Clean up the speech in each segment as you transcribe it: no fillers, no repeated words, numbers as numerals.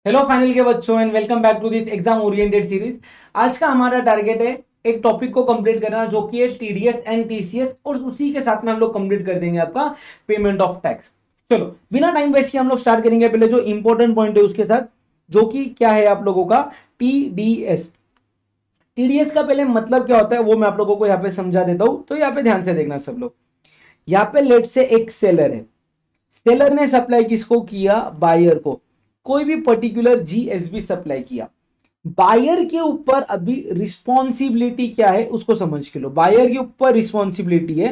Hello final के बच्चों and welcome back to this exam oriented series. आज का हमारा टारगेट है एक टॉपिक को कंप्लीट करना जो कि है टीडीएस एंड टीसीएस, और उसी के साथ में हम लोग कंप्लीट कर देंगे आपका पेमेंट ऑफ टैक्स। चलो बिना टाइम वेस्ट किए हम लोग स्टार्ट करेंगे पहले जो इंपॉर्टेंट पॉइंट है उसके साथ, जो कि क्या है आप लोगों का टीडीएस। टीडीएस का पहले मतलब क्या होता है वो मैं आप लोगों को यहाँ पे समझा देता हूं, तो यहाँ पे ध्यान से देखना सब लोग। यहाँ पे लेट से एक सेलर है, सेलर ने सप्लाई किसको किया? बायर को। कोई भी पर्टिकुलर जीएसबी सप्लाई किया। बायर के ऊपर अभी रिस्पॉन्सिबिलिटी क्या है उसको समझ के लो। बायर के ऊपर रिस्पॉन्सिबिलिटी है,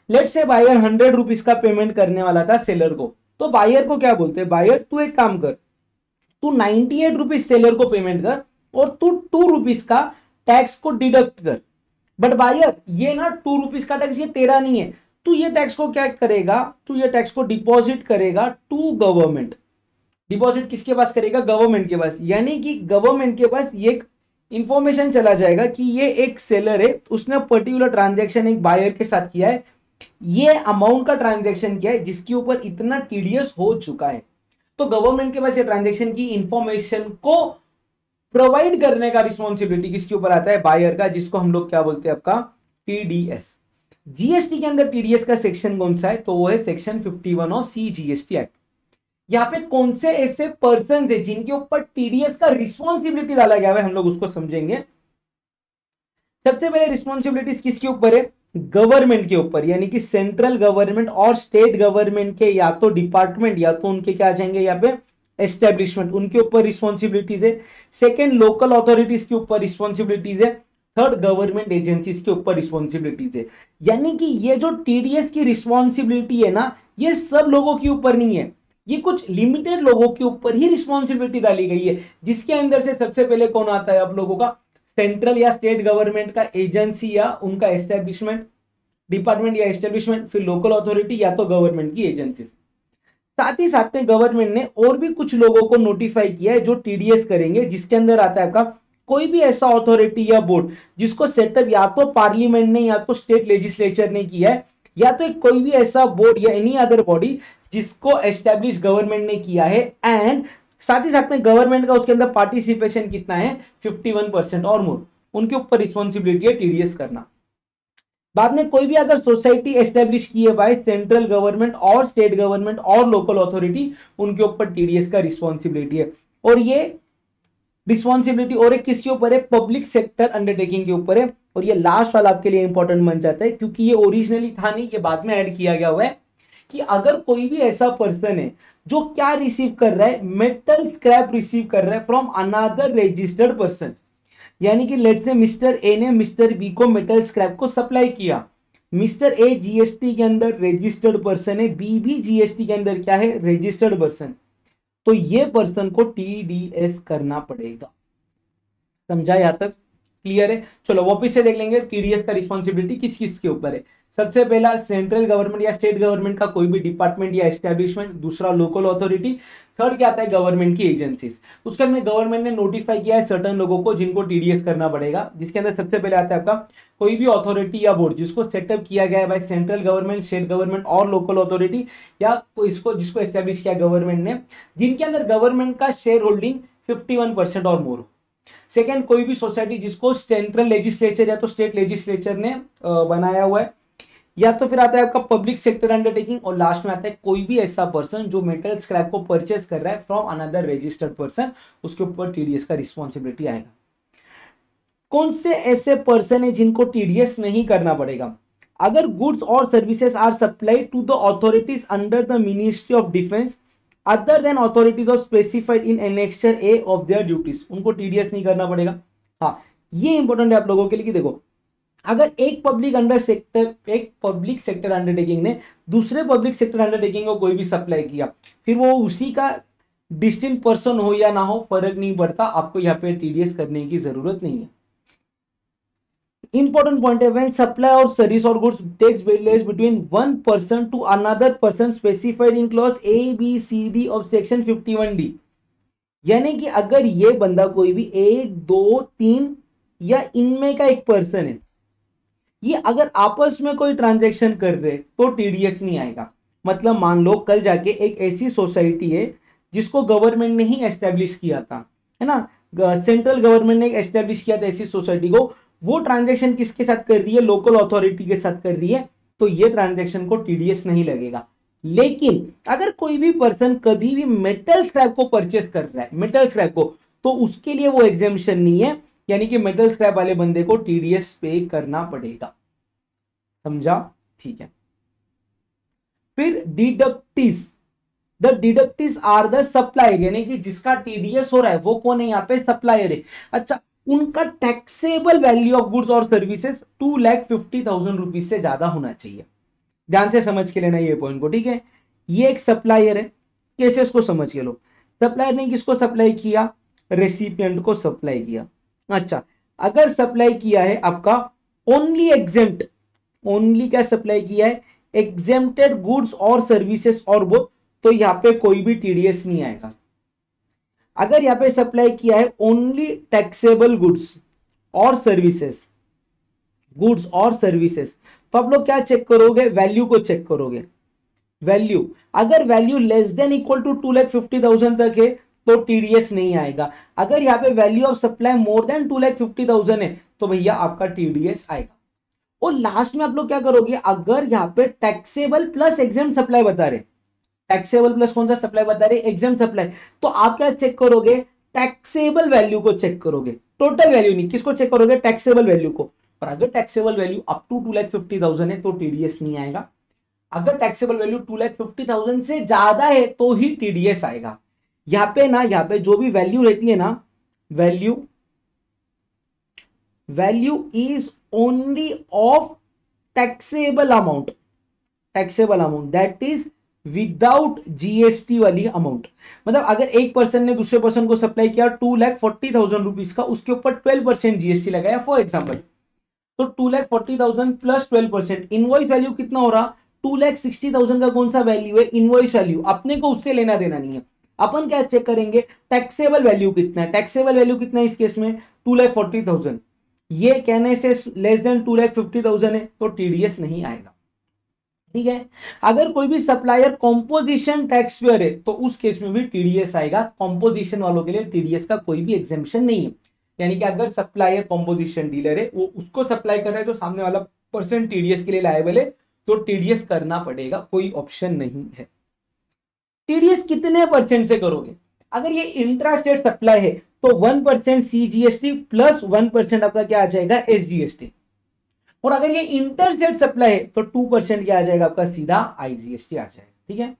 लेट से बायर 100 रुपीज का पेमेंट करने वाला था सेलर को, तो बायर को क्या बोलते हैं? बायर तू एक काम कर, तू 98 रुपीज सेलर को पेमेंट कर और तू 2 रुपीज का टैक्स को डिडक्ट कर। बट बायर ये ना 2 रुपीज का टैक्स ये तेरा नहीं है, तू ये टैक्स को क्या करेगा? तू ये टैक्स को डिपॉजिट करेगा टू गवर्नमेंट। डिपॉजिट किसके पास करेगा? गवर्नमेंट के पास। यानी कि गवर्नमेंट के पास ये इंफॉर्मेशन चला जाएगा कि ये एक सेलर है, उसने पर्टिकुलर ट्रांजैक्शन एक बायर के साथ किया है, ये अमाउंट का ट्रांजैक्शन किया है जिसके ऊपर इतना टीडीएस हो चुका है। तो गवर्नमेंट के पास ये ट्रांजैक्शन की इंफॉर्मेशन को प्रोवाइड करने का रिस्पॉन्सिबिलिटी किसके ऊपर आता है? बायर का, जिसको हम लोग क्या बोलते हैं? आपका टीडीएस। जीएसटी के अंदर टीडीएस का सेक्शन कौन सा है? तो वो है section 51 of C GST act. यहाँ पे कौन से ऐसे पर्सन है जिनके ऊपर टीडीएस का रिस्पॉन्सिबिलिटी डाला गया है, हम लोग उसको समझेंगे। सबसे पहले रिस्पॉन्सिबिलिटीज किसके ऊपर है? गवर्नमेंट के ऊपर, यानी कि सेंट्रल गवर्नमेंट और स्टेट गवर्नमेंट के या तो डिपार्टमेंट या तो उनके क्या आ जाएंगे यहाँ पे एस्टेब्लिशमेंट, उनके ऊपर रिस्पॉन्सिबिलिटीज है। सेकेंड लोकल अथॉरिटीज के ऊपर रिस्पॉन्सिबिलिटीज है। थर्ड गवर्नमेंट एजेंसीज के ऊपर रिस्पॉन्सिबिलिटीज है। यानी कि ये जो टीडीएस की रिस्पॉन्सिबिलिटी है ना, ये सब लोगों के ऊपर नहीं है, ये कुछ लिमिटेड लोगों के ऊपर ही रिस्पॉन्सिबिलिटी डाली गई है। जिसके अंदर से सबसे पहले कौन आता है आप लोगों का? सेंट्रल या स्टेट गवर्नमेंट का एजेंसी या उनका एस्टेब्लिशमेंट, डिपार्टमेंट या एस्टेब्लिशमेंट, फिर लोकल अथॉरिटी या तो गवर्नमेंट की एजेंसी। साथ ही साथ में गवर्नमेंट ने और भी कुछ लोगों को नोटिफाई किया है जो टीडीएस करेंगे, जिसके अंदर आता है आपका कोई भी ऐसा अथॉरिटी या बोर्ड जिसको सेटअप या तो पार्लियामेंट ने या तो स्टेट लेजिस्लेचर ने किया है, या तो कोई भी ऐसा बोर्ड या एनी अदर बॉडी जिसको एस्टेब्लिश गवर्नमेंट ने किया है। एंड साथ ही साथ में गवर्नमेंट का उसके अंदर पार्टिसिपेशन कितना है? 51% और मोर, उनके ऊपर रिस्पॉन्सिबिलिटी है टीडीएस करना। बाद में कोई भी अगर सोसाइटी एस्टेब्लिश की है बाय सेंट्रल गवर्नमेंट और स्टेट गवर्नमेंट और लोकल अथॉरिटी, उनके ऊपर टीडीएस का रिस्पॉन्सिबिलिटी है। और ये रिस्पॉन्सिबिलिटी और एक किसके ऊपर है? पब्लिक सेक्टर अंडरटेकिंग के ऊपर है। और ये लास्ट वाला आपके लिए इंपॉर्टेंट बन जाता है, क्योंकि ये ओरिजिनली था नहीं, ये बाद में ऐड किया गया हुआ है कि अगर कोई भी ऐसा पर्सन है जो क्या रिसीव कर रहा है? मेटल स्क्रैप रिसीव कर रहा है फ्रॉम अनदर रजिस्टर्ड पर्सन। यानी कि लेट से मिस्टर ए ने मिस्टर बी को मेटल स्क्रैप को सप्लाई किया। मिस्टर ए जीएसटी के अंदर रजिस्टर्ड पर्सन है, बी भी जीएसटी के अंदर क्या है? Registered person. तो ये पर्सन को टीडीएस करना पड़ेगा। समझा यहां तक? क्लियर है? चलो वापिस से देख लेंगे टीडीएस का रिस्पॉन्सिबिलिटी किस किस के ऊपर है। सबसे पहला सेंट्रल गवर्नमेंट या स्टेट गवर्नमेंट का कोई भी डिपार्टमेंट या एस्टेब्लिशमेंट। दूसरा लोकल अथॉरिटी। थर्ड क्या आता है? गवर्नमेंट की एजेंसीज। उसके अंदर गवर्नमेंट ने नोटिफाई किया है सर्टन लोगों को जिनको टीडीएस करना पड़ेगा, जिसके अंदर सबसे पहले आता है आपका कोई भी अथॉरिटी या बोर्ड जिसको सेटअप किया गया है by central government, state government और लोकल अथॉरिटी, या इसको जिसको एस्टेब्लिश किया गवर्नमेंट ने, जिनके अंदर गवर्नमेंट का शेयर होल्डिंग 51% और मोर। सेकेंड कोई भी सोसाइटी जिसको सेंट्रल लेजिस्लेचर या तो स्टेट लेजिस्लेचर ने बनाया हुआ है, या तो फिर आता है आपका पब्लिक सेक्टर अंडरटेकिंग। और लास्ट में आता है कोई भी ऐसा पर्सन जो मेटल स्क्रैप को परचेस कर रहा है फ्रॉम अनदर रजिस्टर्ड पर्सन, उसके ऊपर टीडीएस का रिस्पॉन्सिबिलिटी आएगा। कौन से ऐसे पर्सन है जिनको टीडीएस नहीं करना पड़ेगा? अगर गुड्स और services are supplied to the authorities under the ministry of defence other than authorities of specified in annexure A of their duties, उनको टीडीएस नहीं करना पड़ेगा। हाँ, ये इंपॉर्टेंट है आप लोगों के लिए कि देखो, अगर एक पब्लिक सेक्टर अंडरटेकिंग ने दूसरे पब्लिक सेक्टर अंडरटेकिंग को कोई भी सप्लाई किया, फिर वो उसी का डिस्टिंक्ट पर्सन हो या ना हो फर्क नहीं पड़ता, आपको यहाँ पे टीडीएस करने की जरूरत नहीं है। इंपॉर्टेंट पॉइंट है, व्हेन सप्लाई और सर्विस और goods takes place between one person to another person specified in clause A B C D of section 51D। यानी कि अगर ये बंदा कोई भी 1 2 3 या इनमें का एक पर्सन है, ये अगर आपस में कोई ट्रांजैक्शन कर रहे तो टीडीएस नहीं आएगा। मतलब मान लो कल जाके एक ऐसी सोसाइटी है जिसको गवर्नमेंट ने ही एस्टेब्लिश किया था, है ना, सेंट्रल गवर्नमेंट ने एस्टेब्लिश किया था ऐसी सोसाइटी को, वो ट्रांजैक्शन किसके साथ कर रही है, लोकल अथॉरिटी के साथ कर रही है, तो ये ट्रांजैक्शन को टीडीएस नहीं लगेगा। लेकिन अगर कोई भी पर्सन कभी भी मेटल स्क्रैप को परचेस कर रहा है, मेटल स्क्रैप को, तो उसके लिए वो एग्जेम्पशन नहीं है, यानी कि मेटल स्क्रैप वाले बंदे को टीडीएस पे करना पड़ेगा। समझा? ठीक है। फिर डिडक्टिस, द डिडक्टिस आर द सप्लायर, यानी कि जिसका टीडीएस हो रहा है वो कौन है यहाँ पे, सप्लायर है। अच्छा, उनका टैक्सेबल वैल्यू ऑफ गुड्स और सर्विसेज 2,50,000 रुपीज से ज्यादा होना चाहिए। ध्यान से समझ के लेना ये पॉइंट को, ठीक है। ये एक सप्लायर है, कैसे इसको समझ के लो। सप्लायर ने किसको सप्लाई किया, रेसिपिएंट को सप्लाई किया। अच्छा, अगर सप्लाई किया है आपका ओनली एग्जेम्प्ट, ओनली क्या सप्लाई किया है, एग्जेम्प्टेड गुड्स और सर्विसेज और वो, तो यहाँ पे कोई भी टीडीएस नहीं आएगा। अगर यहाँ पे सप्लाई किया है ओनली टैक्सेबल गुड्स और सर्विसेज, गुड्स और सर्विसेज, तो आप लोग क्या चेक करोगे, वैल्यू को चेक करोगे। वैल्यू, अगर value less than equal to 2,50,000 तक है तो टीडीएस नहीं आएगा। अगर यहाँ पे value of supply more than 2,50,000 है तो भैया आपका टीडीएस आएगा। और लास्ट में आप लोग क्या करोगे, अगर यहाँ पे टैक्सेबल प्लस एग्जेम्प्ट सप्लाई बता रहे, टैक्सेबल प्लस कौन सा सप्लाई बता रहे, एग्जेम्प्ट सप्लाई, तो आप क्या चेक करोगे, टैक्सेबल वैल्यू को चेक करोगे, टोटल वैल्यू नहीं, किसको चेक करोगे, टैक्सेबल वैल्यू को। और अगर टैक्सेबल वैल्यू अप टू 2,50,000 है तो टीडीएस नहीं आएगा। अगर टैक्सेबल वैल्यू 2,50,000 से ज्यादा है तो ही टीडीएस आएगा। यहाँ पे ना, यहाँ पे जो भी वैल्यू रहती है ना, value is only of taxable amount, taxable amount that is without GST वाली अमाउंट। मतलब अगर एक पर्सन ने दूसरे पर्सन को सप्लाई किया 2,40,000 रुपीज का, उसके ऊपर 12% जीएसटी लगाया फॉर एग्जाम्पल, तो 2,40,000 प्लस 12%, इनवॉइस वैल्यू कितना हो रहा, 2,60,000 का कौन सा वैल्यू है, इनवॉइस वैल्यू। अपने को उससे लेना देना नहीं है, अपन क्या चेक करेंगे, टैक्सेबल वैल्यू कितना है। टैक्सेबल वैल्यू कितना है इस केस में, 2,40,000। ये कहने से लेस देन 2,50,000 है तो टीडीएस नहीं आएगा, ठीक है। अगर कोई भी सप्लायर कॉम्पोजिशन टैक्स पेयर है तो उस केस में भी टीडीएस आएगा। कॉम्पोजिशन वालों के लिए टीडीएस का कोई भी एग्जेम्पशन नहीं है, यानी कि अगर सप्लायर कॉम्पोजिशन डीलर है, वो उसको सप्लाई कर रहा है तो सामने वाला पर्सन टीडीएस के लिए लायबल है, तो टीडीएस करना पड़ेगा, कोई ऑप्शन नहीं है। टीडीएस कितने परसेंट से करोगे, अगर ये इंट्रा स्टेट सप्लाई है तो 1% सीजीएसटी प्लस 1% आपका क्या आ जाएगा, एसजीएसटी। और अगर ये इंटर स्टेट सप्लाई है तो 2% क्या आ जाएगा आपका, सीधा आईजीएसटी आ जाएगा, ठीक है।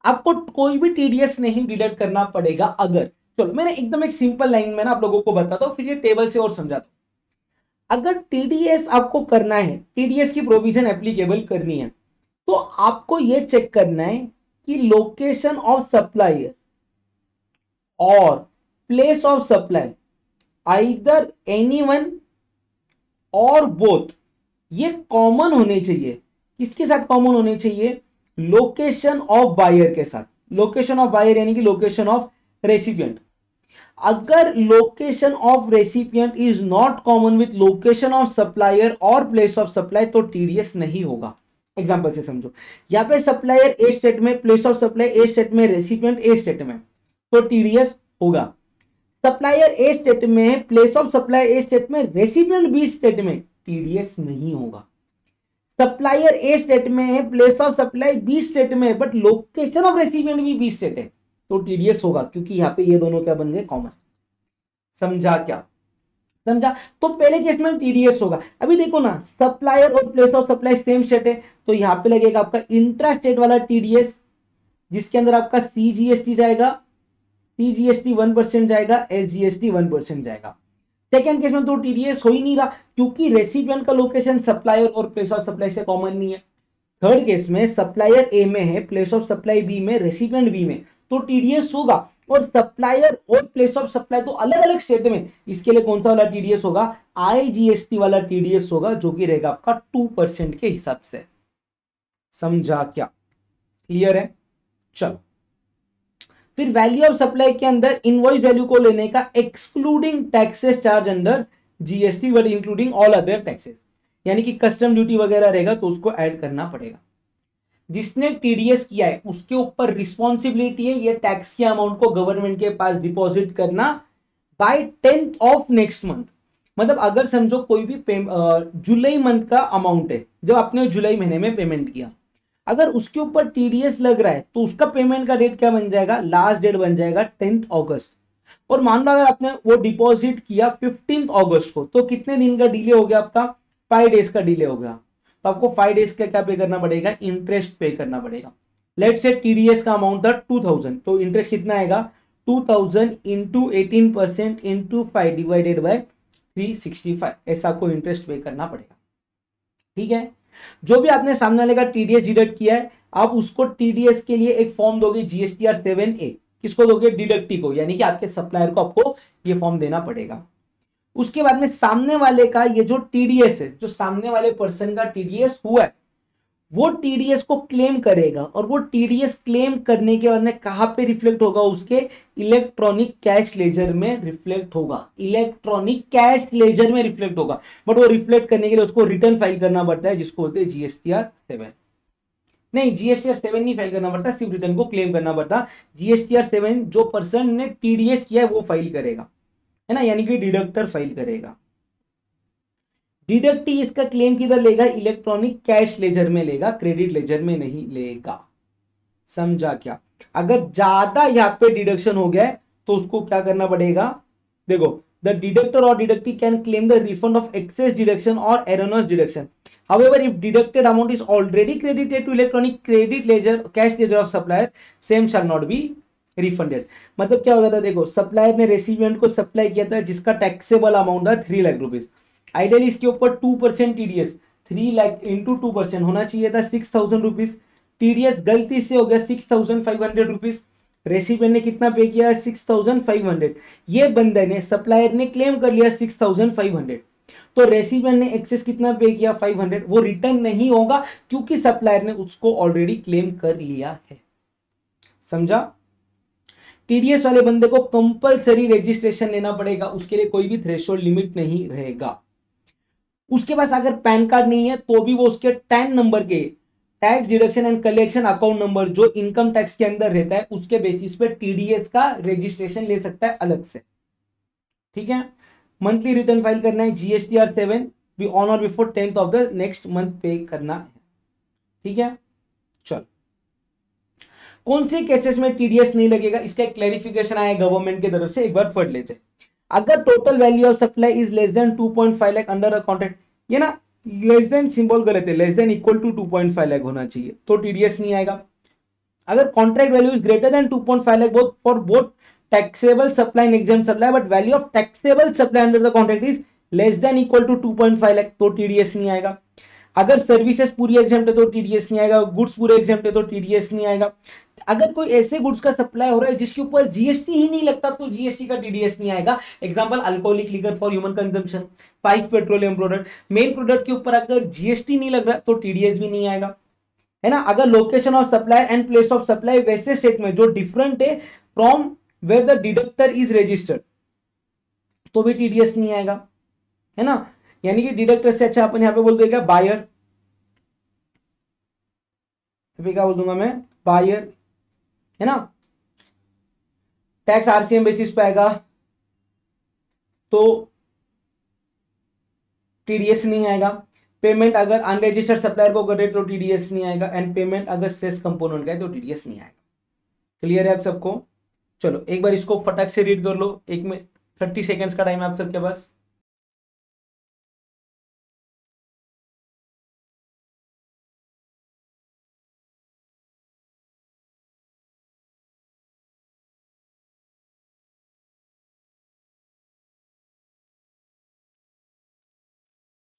आपको कोई भी टीडीएस नहीं डिडक्ट करना पड़ेगा। अगर, चलो मैंने एकदम एक सिंपल लाइन में ना आप लोगों को बताता हूं, फिर ये टेबल से और समझाता हूं। अगर टीडीएस आपको करना है, टीडीएस की प्रोविजन एप्लीकेबल करनी है, तो आपको ये चेक करना है कि लोकेशन ऑफ सप्लायर और place of supply either anyone और बोथ, ये कॉमन होने चाहिए। किसके साथ कॉमन होने चाहिए, लोकेशन ऑफ बायर के साथ। लोकेशन ऑफ बायर यानी कि लोकेशन ऑफ रेसिपिएंट। अगर location of recipient is not common with location of supplier और प्लेस ऑफ सप्लाई तो टीडीएस नहीं होगा। एग्जांपल से समझो, यहां पे सप्लायर ए स्टेट में, place of supply A state में, रेसिपिएंट ए स्टेट में, तो टीडीएस होगा। सप्लायर ए स्टेट में, place of supply A state में, रेसिपिएंट बी स्टेट में, टीडीएस नहीं होगा। सप्लायर ए स्टेट में, place of supply B state में, बट लोकेशन ऑफ रेसिपिएंट भी बी स्टेट है, तो टीडीएस होगा, क्योंकि यहां पे ये दोनों क्या बन गए, कॉमन। समझा क्या, समझा। तो पहले केस में टीडीएस होगा। अभी देखो ना, सप्लायर और place of supply same state है, तो यहां पे लगेगा आपका इंट्रा स्टेट वाला टीडीएस, जिसके अंदर आपका सीजीएसटी जाएगा, सीजीएसटी 1% जाएगा, एसजीएसटी 1% जाएगा। सेकेंड केस में तो टीडीएस हो ही नहीं रहा, क्योंकि रेसिपिएंट का लोकेशन सप्लायर और प्लेस ऑफ सप्लाई से कॉमन नहीं है। थर्ड केस में सप्लायर ए में है, प्लेस ऑफ सप्लाई बी में, रेसिपिएंट बी में, तो टीडीएस होगा। और सप्लायर और प्लेस ऑफ सप्लाई तो अलग अलग स्टेट में, इसके लिए कौन सा वाला टीडीएस होगा, आईजीएसटी वाला टीडीएस होगा, जो कि रहेगा आपका 2% के हिसाब से। समझा क्या, क्लियर है। चलो, फिर वैल्यू ऑफ सप्लाई के अंदर इनवॉइस वैल्यू को लेने का, excluding taxes charge under GST but including all other taxes, यानी कि कस्टम ड्यूटी वगैरह रहेगा तो उसको ऐड करना पड़ेगा। जिसने टीडीएस किया है उसके ऊपर रिस्पॉन्सिबिलिटी है ये टैक्स के अमाउंट को गवर्नमेंट के पास डिपॉजिट करना by 10th of next month. मतलब अगर समझो कोई भी जुलाई मंथ का अमाउंट है, जब आपने जुलाई महीने में पेमेंट किया, अगर उसके ऊपर टीडीएस लग रहा है तो उसका पेमेंट का डेट क्या बन जाएगा, लास्ट डेट बन जाएगा 10th अगस्त। और मान लो अगर आपने वो डिपॉजिट किया 15th अगस्त को, तो कितने दिन का डिले हो गया आपका, 5 डेज का डिले हो गया। तो आपको 5 डेज का क्या पे करना पड़ेगा, इंटरेस्ट पे करना पड़ेगा। लेट्स से टीडीएस का अमाउंट था 2000, तो इंटरेस्ट कितना आएगा, 2000 इंटू 18% इंटू 5 डिवाइडेड बाय 365, ऐसा आपको इंटरेस्ट पे करना पड़ेगा। ठीक है, जो भी आपने सामने वाले का टीडीएस डिडक्ट किया है, आप उसको टीडीएस के लिए एक फॉर्म दोगे जीएसटीआर 7A। किसको दोगे, डिडक्टी को, यानी कि आपके सप्लायर को आपको ये फॉर्म देना पड़ेगा। उसके बाद में सामने वाले का ये जो टीडीएस है, जो सामने वाले पर्सन का टीडीएस हुआ है, वो टीडीएस को क्लेम करेगा। और वो टीडीएस क्लेम करने के बाद में कहां पे रिफ्लेक्ट होगा, उसके इलेक्ट्रॉनिक कैश लेजर में रिफ्लेक्ट होगा। इलेक्ट्रॉनिक कैश लेजर में रिफ्लेक्ट होगा, बट वो रिफ्लेक्ट करने के लिए उसको रिटर्न फाइल करना पड़ता है, जिसको बोलते हैं जीएसटीआर 7। नहीं, जीएसटीआर 7 नहीं फाइल करना पड़ता, सिर्फ रिटर्न को क्लेम करना पड़ता। जीएसटीआर 7 जो पर्सन ने टीडीएस किया है वो फाइल करेगा, है ना, यानी कि डिडक्टर फाइल करेगा। डिडक्टी इसका क्लेम किधर लेगा, इलेक्ट्रॉनिक कैश लेजर में लेगा, क्रेडिट लेजर में नहीं लेगा। समझा क्या? अगर ज्यादा यहां पे डिडक्शन हो गया है तो उसको क्या करना पड़ेगा, देखो, द डिडक्टर और deductee can claim the refund of excess deduction और erroneous deduction. However, if deducted amount is already credited to electronic credit ledger, cash ledger of supplier, same shall not be refunded। मतलब क्या होगा था, देखो, supplier ने recipient को supply किया था जिसका टैक्सेबल अमाउंट था 3 लाख रुपीज। आइडियली इसके ऊपर 2% टीडीएस, 3 लाख इंटू 2% होना चाहिए था 6000 रुपीज। टीडीएस गलती से हो गया 6500 रुपीज। रेसिपिएंट ने कितना पे किया, 6500। ये बंदे ने, सप्लायर ने क्लेम कर लिया 6500, तो रेसिपिएंट ने एक्सेस कितना पे किया, 500। वो रिटर्न नहीं होगा क्योंकि सप्लायर ने उसको ऑलरेडी क्लेम कर लिया है। समझा? टीडीएस वाले बंदे को कंपलसरी रजिस्ट्रेशन लेना पड़ेगा, उसके लिए कोई भी थ्रेशोल्ड लिमिट नहीं रहेगा। उसके पास अगर पैन कार्ड नहीं है तो भी वो उसके 10 नंबर के tax deduction and collection account number जो इनकम टैक्स के अंदर रहता है उसके बेसिस पे टीडीएस का रजिस्ट्रेशन ले सकता है अलग से। ठीक है, मंथली रिटर्न फाइल करना है, जीएसटीआर 7 भी ऑन और before 10th of the next month पे करना है। ठीक है, चल, कौन से केसेस में टीडीएस नहीं लगेगा, इसका एक क्लैरिफिकेशन आया गवर्नमेंट की तरफ से, एक बार पढ़ लेते हैं। अगर total value of supply is less than 2.5 lakh under a contract, ये ना लेस देन सिंबल गलत है, less than equal to 2.5 lakh होना चाहिए तो टीडीएस नहीं आएगा। अगर contract value is greater than 2.5 lakh both for both taxable supply and exempt supply, but value of taxable supply under the contract is less than equal to 2.5 lakh तो TDS नहीं आएगा। अगर सर्विसेज पूरी एग्जेम्प्ट है तो टीडीएस नहीं आएगा, गुड्स पूरे एग्जेम्प्ट है तो टीडीएस नहीं आएगा। अगर कोई ऐसे गुड्स का सप्लाई हो रहा है जिसके ऊपर जीएसटी ही नहीं लगता तो जीएसटी का टीडीएस नहीं आएगा। Example, alcoholic liquor for human consumption, 5 petroleum product, main product के ऊपर अगर जीएसटी नहीं लग रहा तो टीडीएस भी नहीं आएगा, है ना। अगर location of supply and place of supply वैसे स्टेट में जो डिफरेंट है from where the deductor is registered तो भी टीडीएस नहीं आएगा, है ना। यानी कि डिडक्टर से अच्छा अपन यहां पे बोल देगा बायर, क्या बोल दूंगा मैं, बायर, है ना। टैक्स आरसीएम बेसिस पे आएगा तो टीडीएस नहीं आएगा। पेमेंट अगर अनरजिस्टर्ड सप्लायर को कर रहे तो टीडीएस नहीं आएगा, एंड पेमेंट अगर सेस कंपोनेंट का है तो टीडीएस नहीं आएगा। क्लियर है आप सबको? चलो एक बार इसको फटाक से रीड कर लो, एक में 30 सेकेंड्स का टाइम है आप सबके पास।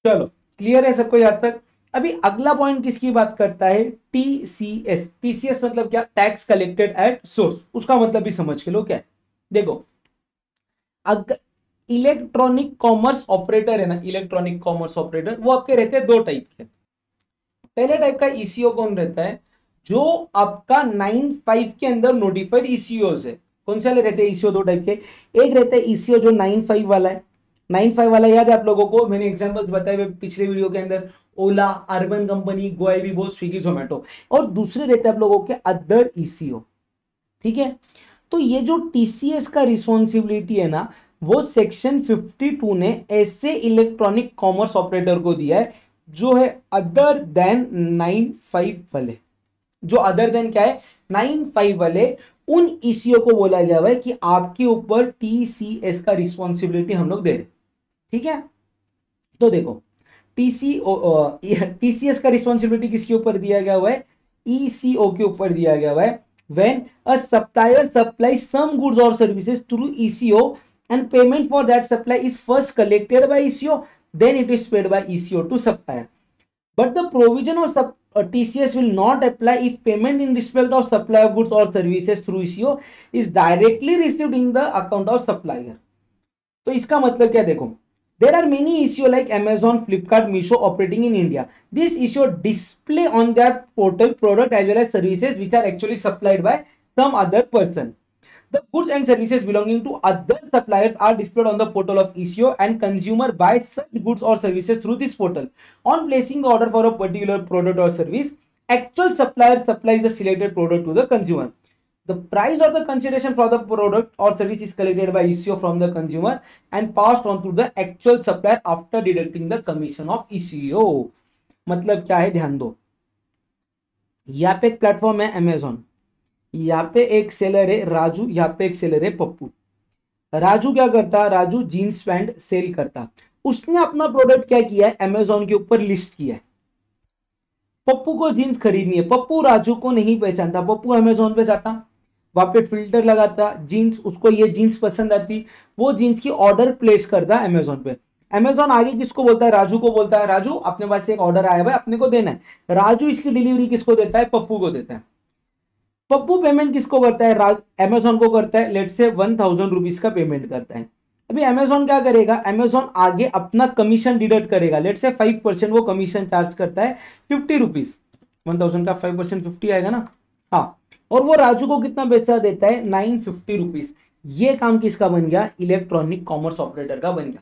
चलो क्लियर है सबको यहां तक? अभी अगला पॉइंट किसकी बात करता है, टीसीएस। टीसीएस मतलब क्या, टैक्स कलेक्टेड एट सोर्स। उसका मतलब भी समझ के लो क्या है। देखो, अगर इलेक्ट्रॉनिक कॉमर्स ऑपरेटर है ना, इलेक्ट्रॉनिक कॉमर्स ऑपरेटर, वो आपके रहते हैं 2 टाइप के। पहले टाइप का ईसीओ कौन रहता है, जो आपका 95 के अंदर नोटिफाइड ईसीओज है। कौन से वाले रहते हैं ईसीओ? 2 टाइप के। एक रहता है ईसीओ जो 95 वाला है। 95 वाला याद है आप लोगों को, मैंने एग्जांपल्स बताए हुए पिछले वीडियो के अंदर। ओला, अर्बन कंपनी, गोएबीबो, स्विगी, जोमेटो, और दूसरे रहते हैं आप लोगों के अदर ईसीओ। ठीक है, तो ये जो टीसीएस का रिस्पॉन्सिबिलिटी है ना, वो सेक्शन 52 ने ऐसे इलेक्ट्रॉनिक कॉमर्स ऑपरेटर को दिया है जो है अदर देन 95 वाले। जो अदर देन क्या है, 95 वाले, उन ईसीओ को बोला गया है कि आपके ऊपर टीसीएस का रिस्पॉन्सिबिलिटी हम लोग दे रहे। ठीक है, तो देखो टीसीएस का रिस्पॉन्सिबिलिटी किसके ऊपर दिया गया हुआ है, ईसीओ के ऊपर दिया गया हुआ है। when a supplier supplies some goods or services through ECO and payment for that supply is first collected by ECO, then it is paid by ECO to supplier. But the provision of TCS will not apply if payment in respect of supply of goods or services through ECO is directly received in the account of supplier. तो इसका मतलब क्या, देखो there are many ECO like Amazon, Flipkart, Meesho operating in India. This ECO display on their portal product as well as services which are actually supplied by some other person. The goods and services belonging to other suppliers are displayed on the portal of ECO and consumer buys such goods or services through this portal. On placing the order for a particular product or service, actual supplier supplies the selected product to the consumer. The price or the consideration for the product or service is collected by ECO from the consumer and passed on to the actual supplier after deducting the commission of ECO. मतलब क्या है, ध्यान दो, यहाँ पे एक platform है Amazon, यहाँ पे एक सेलर है राजू, यहाँ पे एक सेलर है पप्पू। राजू क्या करता, राजू जीन्स पैंट सेल करता, उसने अपना प्रोडक्ट क्या किया है, अमेजोन के ऊपर लिस्ट किया है। पप्पू को जीन्स खरीदनी है, पप्पू राजू को नहीं पहचानता, पप्पू अमेजोन पे जाता, वहां पे फिल्टर लगाता जीन्स, उसको ये जीन्स पसंद आती, वो जीन्स की ऑर्डर प्लेस करता है अमेजोन पे। अमेजोन आगे किसको बोलता है, राजू को बोलता है, राजू अपने पास से एक ऑर्डर आया भाई अपने को देना है। राजू इसकी डिलीवरी किसको देता है, पप्पू को देता है। पप्पू पेमेंट किसको करता है, अमेजोन को करता है, लेट से 1000 रुपीज का पेमेंट करता है। अभी अमेजोन क्या करेगा, अमेजोन आगे अपना कमीशन डिडक्ट करेगा, लेट से 5% वो कमीशन चार्ज करता है 50 रुपीज, 1000 का 5% 50 आएगा ना, हाँ, और वो राजू को कितना पैसा देता है, 950 रुपीज। ये काम किसका बन गया, इलेक्ट्रॉनिक कॉमर्स ऑपरेटर का बन गया।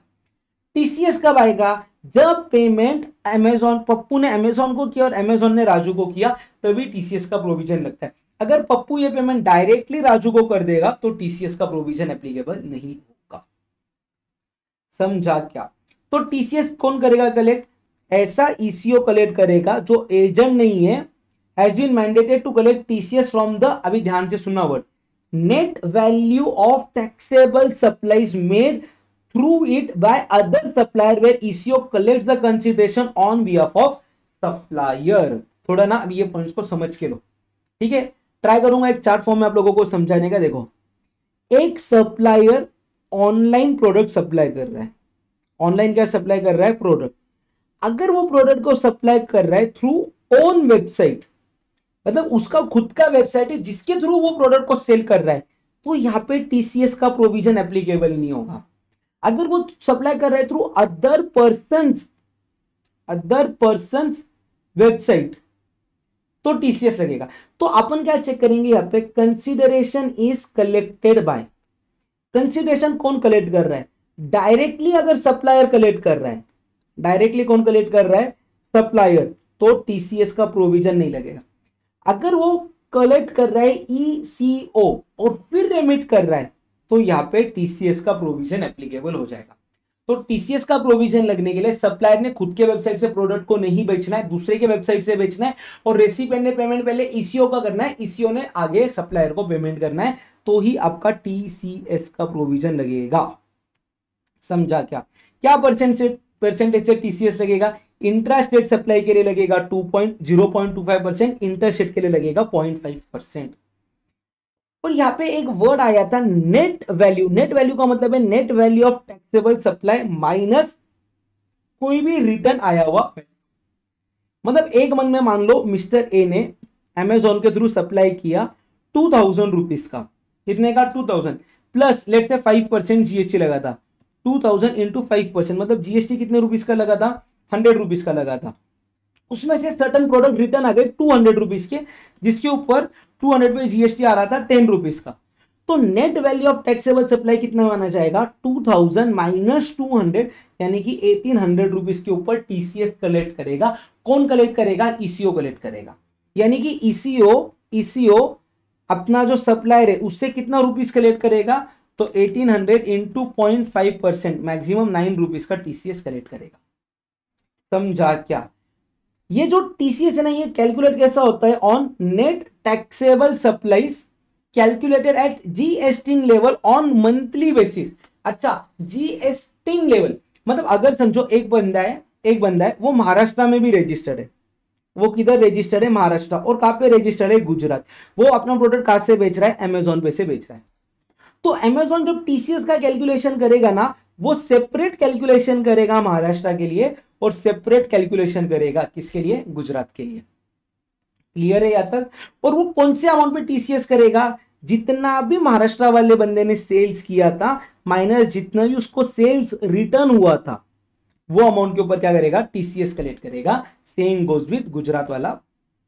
टीसीएस कब आएगा, जब पेमेंट अमेजोन, पप्पू ने अमेजोन को किया और अमेजोन ने राजू को किया, तभी टीसीएस का प्रोविजन लगता है। अगर पप्पू ये पेमेंट डायरेक्टली राजू को कर देगा तो टीसीएस का प्रोविजन एप्लीकेबल नहीं होगा। समझा क्या, तो टीसीएस कौन करेगा कलेक्ट, ऐसा ईसीओ कलेक्ट करेगा जो एजेंट नहीं है, has been mandated to collect TCS from the, अभी ध्यान से सुनना word, net value of taxable supplies made through it by other supplier where ECO collects the consideration on behalf of supplier। थोड़ा ना अभी ये पॉइंट्स को समझ के लो, ठीक है। ट्राई करूंगा एक चार्ट फॉर्म में आप लोगों को समझाने का। देखो, एक सप्लायर ऑनलाइन प्रोडक्ट सप्लाई कर रहा है, ऑनलाइन क्या सप्लाई कर रहा है, प्रोडक्ट। अगर वो प्रोडक्ट को सप्लाई कर रहा है थ्रू ओन वेबसाइट, मतलब उसका खुद का वेबसाइट है जिसके थ्रू वो प्रोडक्ट को सेल कर रहा है, तो यहाँ पे टीसीएस का प्रोविजन एप्लीकेबल नहीं होगा। अगर वो सप्लाई कर रहा है थ्रू अदर पर्संस वेबसाइट, तो टीसीएस लगेगा। तो अपन क्या चेक करेंगे यहाँ पे, consideration is collected by, consideration कौन कलेक्ट कर रहा है, डायरेक्टली अगर सप्लायर कलेक्ट कर रहा है, डायरेक्टली कौन कलेक्ट कर रहा है, सप्लायर, तो टीसीएस का प्रोविजन नहीं लगेगा। अगर वो कलेक्ट कर रहा है ईसीओ और फिर रेमिट कर रहा है, तो यहाँ पे टीसीएस का प्रोविजन एप्लीकेबल हो जाएगा। तो टीसीएस का प्रोविजन लगने के लिए सप्लायर ने खुद के वेबसाइट से प्रोडक्ट को नहीं बेचना है, दूसरे के वेबसाइट से बेचना है, और रेसिपिएंट ने पेमेंट पहले ईसीओ का करना है, ईसीओ ने आगे सप्लायर को पेमेंट करना है, तो ही आपका टीसीएस का प्रोविजन लगेगा। समझा क्या, क्या परसेंटेज से टीसीएस लगेगा, इंट्रा स्टेट सप्लाई के लिए लगेगा 0.25%, इंटर स्टेट के लिए लगेगा 0.5%। और यहाँ पे एक वर्ड आया था नेट वैल्यू, नेट वैल्यू का मतलब है net value of taxable supply minus कोई भी रिटर्न आया हुआ। मतलब एक मंथ में मान लो मिस्टर ए ने अमेजोन के थ्रू सप्लाई किया 2000 रुपीज का, कितने का, 2000 प्लस लेट से 5% जीएसटी लगा था, 2000 इंटू 5%, मतलब जीएसटी कितने रुपीज का लगा था, 100 रुपीज का लगा था। उसमें से सर्टन प्रोडक्ट रिटर्न आ गए 200 रुपीज के, जिसके ऊपर 200 पे जीएसटी आ रहा था 10 रुपीज का। तो net value of taxable supply कितना माना जाएगा, 2000 माइनस 200, यानी कि 1800 रुपीज के ऊपर टीसीएस कलेक्ट करेगा। कौन कलेक्ट करेगा? ईसीओ कलेक्ट करेगा। यानी कि ईसीओ अपना जो सप्लायर है उससे कितना रुपीस कलेक्ट करेगा? तो 1800 इंटू 0.5% मैक्सिमम 9 रुपीज का टीसीएस कलेक्ट करेगा। समझा क्या? ये जो टीसीएस है ना, ये कैलकुलेट कैसा होता है? On net taxable supplies calculated at GST level on monthly basis. अच्छा, जीएसटी लेवल मतलब अगर समझो एक बंदा है वो महाराष्ट्र में भी रजिस्टर्ड है। वो किधर रजिस्टर्ड है? महाराष्ट्र। और कहां पे रजिस्टर्ड है? गुजरात। वो अपना प्रोडक्ट कहां से बेच रहा है? अमेजोन पे से बेच रहा है। तो अमेजोन जब टीसीएस का कैलकुलेशन करेगा ना, वो सेपरेट कैलकुलेशन करेगा महाराष्ट्र के लिए और सेपरेट कैलकुलेशन करेगा किसके लिए? गुजरात के लिए। क्लियर है यहां तक? और वो कौन से अमाउंट पे टीसीएस करेगा? जितना भी महाराष्ट्र वाले बंदे ने सेल्स किया था माइनस जितना भी उसको सेल्स रिटर्न हुआ था, वो अमाउंट के ऊपर क्या करेगा? टीसीएस कलेक्ट करेगा। सेम गोज विद गुजरात वाला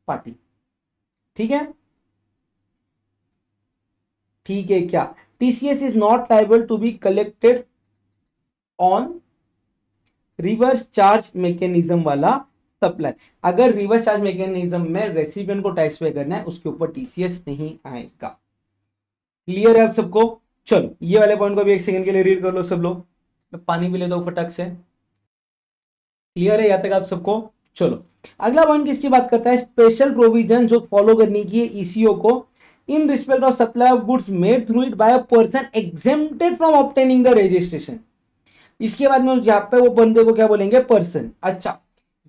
पार्टी। ठीक है? ठीक है क्या? TCS is not liable to be collected on reverse charge mechanism वाला सप्लाई। अगर रिवर्स चार्ज मैकेनिज्म में रेसिपिएंट को टैक्स पे करना है उसके ऊपर टीसीएस नहीं आएगा। क्लियर है आप सबको? चलो ये वाले पॉइंट को भी एक सेकंड के लिए रीड कर लो सब लोग। मैं पानी पी लेता हूं फटक से। क्लियर है यहां तक आप सबको? चलो अगला पॉइंट किसकी बात करता है? स्पेशल प्रोविजन जो फॉलो करनी की है ईसीओ को in respect of supply of goods made through it by a person exempted from obtaining the registration. इसके बाद में यहाँ पे वो बंदे को क्या बोलेंगे? पर्सन। अच्छा,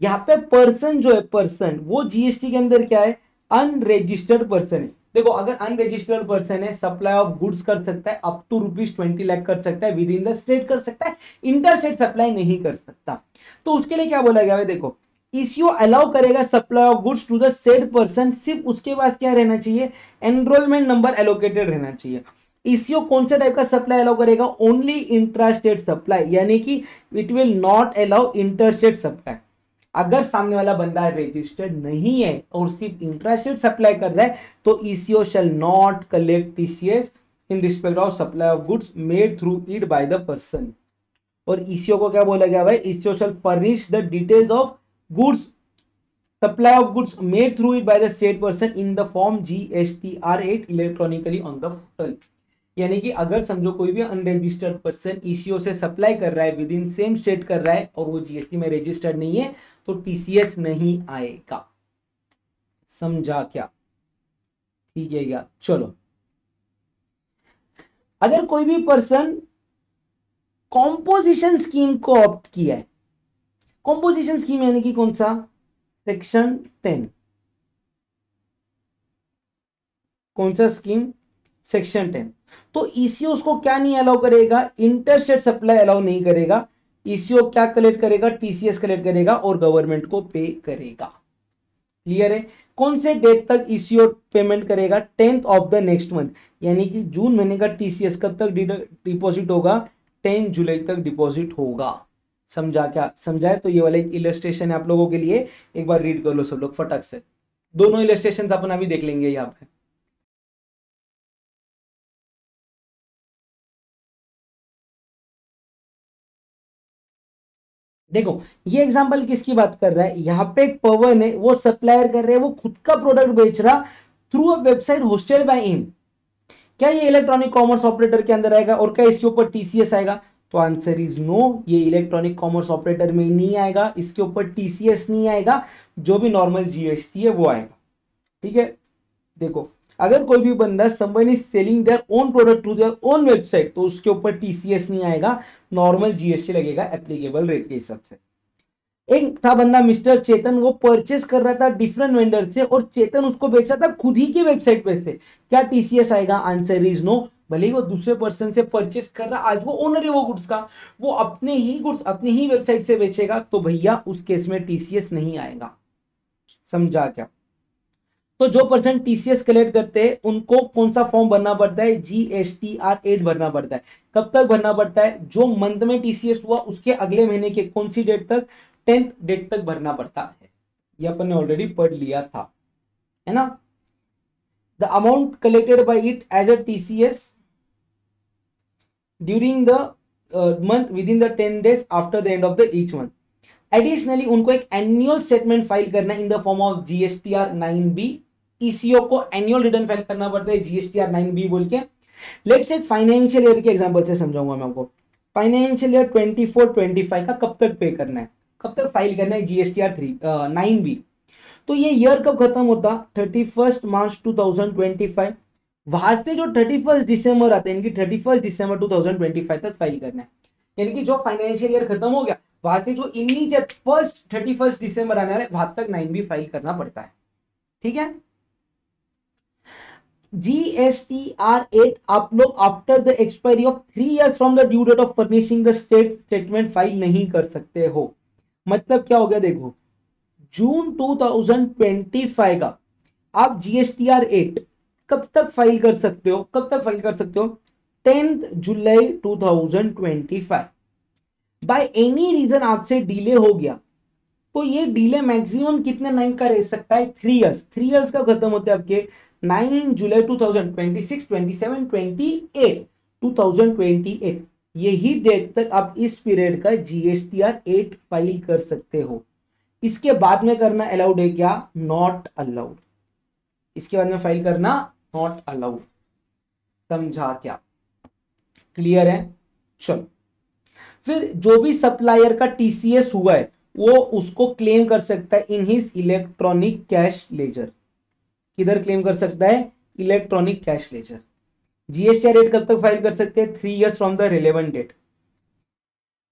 यहाँ पे पर्सन जो है, पर्सन वो जीएसटी के अंदर क्या है? अनरजिस्टर्ड पर्सन है। देखो अगर अनरजिस्टर्ड पर्सन है, सप्लाई ऑफ गुड्स कर सकता है अप टू ₹20 लाख कर सकता है, विद इन द स्टेट कर सकता है, इंटर स्टेट सप्लाई नहीं कर सकता। तो उसके लिए क्या बोला गया है? देखो ईसीओ अलाउ करेगा supply of goods to the said person, सिर्फ उसके पास क्या रहना चाहिए? एनरोलमेंट नंबर एलोकेटेड रहना चाहिए। ईसीओ कौन सा टाइप का सप्लाई अलाउ करेगा? ओनली इंट्रा स्टेट सप्लाई, यानी कि it will not allow inter state supply. अगर सामने वाला बंदा रजिस्टर्ड नहीं है और सिर्फ इंट्रा स्टेट सप्लाई कर रहा है तो eco shall not collect TCS in respect of supply of goods made through it by the person. और ईसीओ को क्या बोला गया भाई? Eco shell furnish the details of goods supply of goods made through it by the said person in the form GSTR8 electronically on the portal. यानी कि अगर समझो कोई भी अनरजिस्टर्ड पर्सन ईसीओ से सप्लाई कर रहा है, विद इन सेम स्टेट कर रहा है और वो जीएसटी में रजिस्टर्ड नहीं है तो टीसीएस नहीं आएगा। समझा क्या? ठीक है क्या? चलो अगर कोई भी पर्सन कॉम्पोजिशन स्कीम को ऑप्ट किया है, कॉम्पोजिशन स्कीम यानी कि कौन सा? सेक्शन 10। कौन सा स्कीम? सेक्शन 10। तो ईसीओ उसको क्या नहीं अलाउ करेगा? इंटरस्टेट सप्लाई अलाउ नहीं करेगा। ईसीओ क्या कलेक्ट करेगा? टीसीएस कलेक्ट करेगा और गवर्नमेंट को पे करेगा। क्लियर है? कौन से डेट तक ईसीओ पेमेंट करेगा? 10th of the next month, यानी कि जून महीने का टीसीएस कब तक डिपॉजिट होगा? 10 जुलाई तक डिपॉजिट होगा। समझा क्या? समझाए? तो ये वाला एक इलस्ट्रेशन है आप लोगों के लिए, एक बार रीड कर लो सब लोग फटक से। दोनों इलस्ट्रेशन अपन अभी देख लेंगे यहाँ पे। देखो ये एग्जांपल किसकी बात कर रहा है? यहाँ पे एक पवन है, वो सप्लायर कर रहे हैं, वो खुद का प्रोडक्ट बेच रहा through a website hosted by him. क्या ये इलेक्ट्रॉनिक कॉमर्स ऑपरेटर के अंदर आएगा और क्या इसके ऊपर टीसीएस आएगा? तो आंसर इज नो, ये इलेक्ट्रॉनिक कॉमर्स ऑपरेटर में नहीं आएगा, इसके ऊपर टीसीएस नहीं आएगा, जो भी नॉर्मल जीएसटी है वो आएगा। ठीक है? देखो अगर कोई भी बंदा someone is selling their own product to their own website तो उसके ऊपर टीसीएस नहीं आएगा, नॉर्मल जीएसटी लगेगा एप्लीकेबल रेट के हिसाब से। एक था बंदा मिस्टर चेतन, वो परचेस कर रहा था डिफरेंट वेंडर से और चेतन उसको बेच रहा था खुद ही की वेबसाइट पे से, क्या टीसीएस आएगा? Answer is no. भले ही वो दूसरे पर्सन से परचेस कर रहा, आज वो ओनर है वो गुड्स का, वो अपने ही गुड्स अपनी ही वेबसाइट से बेचेगा, तो भैया उस केस में टीसीएस नहीं आएगा। समझा क्या? तो जो पर्सन टीसीएस कलेक्ट करते हैं उनको कौन सा फॉर्म भरना पड़ता है? GSTR8 भरना पड़ता है। कब तक भरना पड़ता है? जो मंथ में टीसीएस हुआ उसके अगले महीने के कौन सी डेट तक? 10th डेट तक भरना पड़ता है। ये अपन ने ऑलरेडी पढ़ लिया था, है ना? The amount collected by it as a TCS during the month within the 10 days after the end of the each month. Additionally उनको एक एनुअल स्टेटमेंट फाइल करना in the form of GSTR 9B. Eco को annual return file करना पड़ता है GSTR 9B बोल के. Let's एक फाइनेंशियल ईयर के एग्जांपल से समझाऊंगा मैं आपको. फाइनेंशियल ईयर 24-25 का कब तक पे करना है, कब तक फाइल करना है GSTR 9B. तो ये ईयर कब खत्म होता, 31 मार्च 2025. वहां से जो 31 दिसंबर आता है, यानी कि 31 दिसंबर 2025 तक फाइल करना है. यानी कि जो फाइनेंशियल ईयर खत्म हो गया वहां से जो इमीडिएट 31 दिसंबर आने वाला है वहां तक 9B फाइल करना पड़ता है. ठीक है. GSTR 8 आप लोग after the expiry of 3 years from the due date of furnishing the statement file नहीं कर सकते हो. मतलब क्या हो गया, देखो जून 2025 का आप GSTR 8 कब तक फाइल कर सकते हो, कब तक फाइल कर सकते हो, 10 जुलाई 2025. बाय एनी रीजन आपसे डिले हो गया तो ये डिले मैक्सिमम कितने टाइम का रह सकता है, 3 years. 3 years कब खत्म होते हैं आपके, 9 जुलाई 2026, 27, 28, 2028. यही डेट तक आप इस पीरियड का GSTR 8 फाइल कर सकते हो. इसके बाद में करना अलाउड है क्या, नॉट अलाउड. इसके बाद में फाइल करना नॉट अलाउड. समझा क्या, क्लियर है. चलो फिर जो भी सप्लायर का TCS हुआ है वो उसको क्लेम कर सकता है in his electronic cash laser. किधर क्लेम कर सकता है, इलेक्ट्रॉनिक कैश लेजर. GSTR 8 कब तक फाइल कर सकते हैं, 3 years from the relevant date.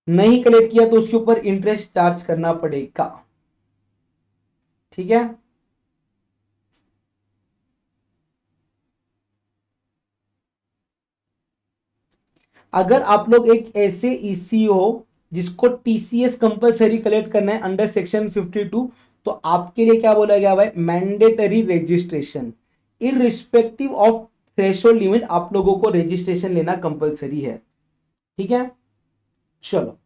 नहीं कलेक्ट किया तो उसके ऊपर इंटरेस्ट चार्ज करना पड़ेगा. ठीक है. अगर आप लोग एक ऐसे ECO हो जिसको TCS कंपलसरी कलेक्ट करना है अंडर सेक्शन 52, तो आपके लिए क्या बोला गया भाई, mandatory registration. Irrespective of threshold limit आप लोगों को रजिस्ट्रेशन लेना कंपलसरी है. ठीक है. चलो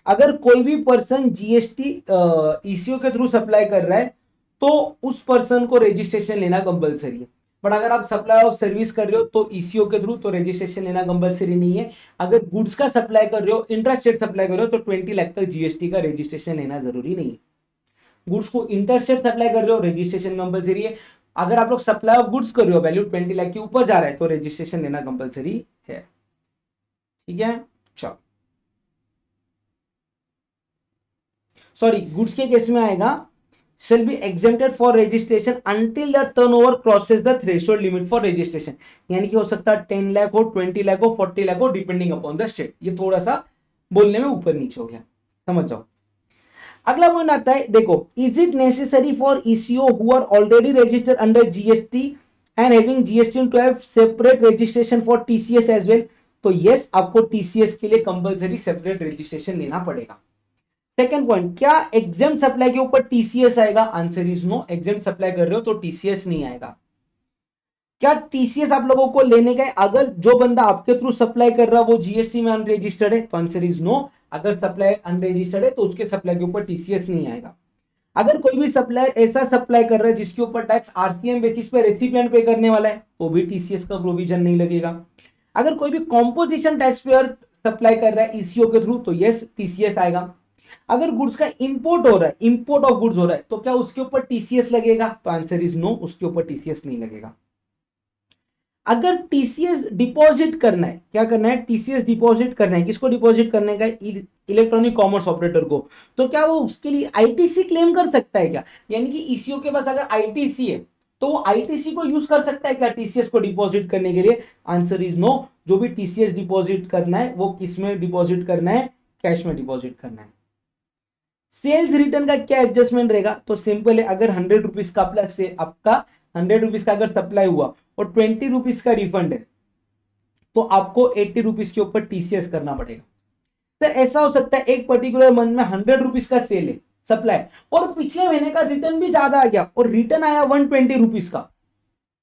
अगर कोई भी पर्सन GST ECO के थ्रू सप्लाई कर रहा है तो उस पर्सन को रजिस्ट्रेशन लेना कंपलसरी है. बट अगर आप सप्लाई ऑफ सर्विस कर रहे हो तो ECO के थ्रू तो रजिस्ट्रेशन लेना कंपलसरी नहीं है. अगर गुड्स का सप्लाई कर रहे हो, इंट्रास्टेट सप्लाई कर रहे हो तो 20 लाख तक GST का रजिस्ट्रेशन लेना जरूरी नहीं है. गुड्स को इंटरस्टेट सप्लाई कर रहे हो रजिस्ट्रेशन कंपलसरी है. अगर आप लोग सप्लाई ऑफ गुड्स कर रहे हो वैल्यू 20 लाख के ऊपर जा रहा है तो रजिस्ट्रेशन लेना कंपलसरी है. ठीक है. चलो सॉरी, गुड्स के केस में आएगा shall be exempted for registration until the turnover crosses the threshold limit for registration. यानी कि हो सकता है 10 लाख हो, 20 लाख हो, 40 लाख हो, डिपेंडिंग अपॉन द स्टेट. ये थोड़ा सा बोलने में ऊपर नीचे हो गया, समझ जाओ. अगला पॉइंट आता है, देखो is it necessary for ECO who are already registered under GST and having GST to have separate registration for TCS as well. तो यस, आपको TCS के लिए कंपलसरी सेपरेट रजिस्ट्रेशन लेना पड़ेगा. सेकेंड पॉइंट, क्या एग्जेम्प्ट सप्लाई के ऊपर TCS आएगा, answer is no. Exempt supply कर रहे हो तो TCS नहीं आएगा. क्या TCS आप लोगों को लेने का है, अगर जो बंदा आपके थ्रू सप्लाई कर रहा है वो GST में अनरजिस्टर्ड है तो आंसर इज नो. अगर सप्लाई अनरजिस्टर्ड है तो उसके सप्लाई के ऊपर TCS नहीं आएगा. अगर कोई भी सप्लायर ऐसा सप्लाई कर रहा है जिसके ऊपर टैक्स RCM बेसिस पे रेसिपिएंट पे करने वाला है तो भी TCS का प्रोविजन नहीं लगेगा. अगर कोई भी कॉम्पोजिशन टैक्स पेयर सप्लाई कर रहा है ECO के थ्रू तो यस TCS आएगा. अगर गुड्स का इंपोर्ट हो रहा है, इंपोर्ट ऑफ गुड्स हो रहा है तो क्या उसके ऊपर TCS लगेगा, तो आंसर इज नो, उसके ऊपर TCS नहीं लगेगा. अगर TCS डिपॉजिट करना है, क्या करना है, TCS डिपॉजिट करना है, किसको डिपॉजिट करने का, इलेक्ट्रॉनिक कॉमर्स ऑपरेटर को, तो क्या वो उसके लिए ITC क्लेम कर सकता है क्या, यानी कि ECO के पास अगर ITC है तो वो ITC को यूज कर सकता है क्या TCS को डिपॉजिट करने के लिए, आंसर इज नो. जो भी TCS डिपॉजिट करना है वो किस में डिपॉजिट करना है, कैश में डिपॉजिट करना है. सेल्स रिटर्न का क्या एडजस्टमेंट रहेगा, तो सिंपल है. अगर 100 रुपीज का प्लस से आपका 100 रुपीज का अगर सप्लाई हुआ और 20 रुपीज का रिफंड है तो आपको 80 रुपीज के ऊपर TCS करना पड़ेगा. तो ऐसा हो सकता है एक पर्टिकुलर मंथ में 100 रुपीज का सेल है सप्लाई और पिछले महीने का रिटर्न भी ज्यादा आ गया और रिटर्न आया 120 रुपीज का,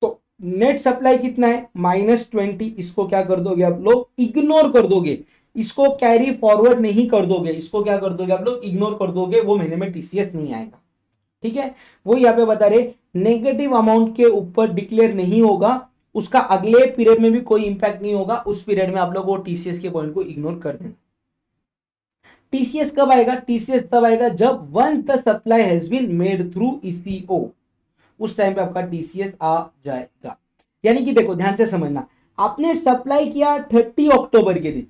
तो नेट सप्लाई कितना है, -20. इसको क्या कर दोगे आप लोग, इग्नोर कर दोगे, इसको कैरी फॉरवर्ड नहीं कर दोगे, इसको क्या कर दोगे आप लोग, इग्नोर कर दोगे. वो महीने में TCS नहीं आएगा. ठीक है. वो यहाँ पे बता रहे नेगेटिव अमाउंट के ऊपर डिक्लेयर नहीं होगा उसका अगले पीरियड में भी कोई इंपैक्ट नहीं होगा, उस पीरियड में आप लोग वो टीसीएस के पॉइंट को इग्नोर कर देना। टीसीएस कब आएगा? टीसीएस तब आएगा जब once the supply has been made through ECO, उस टाइम पे आपका टीसीएस आ जाएगा। यानी कि देखो ध्यान से समझना, आपने सप्लाई किया 30 अक्टूबर के दिन,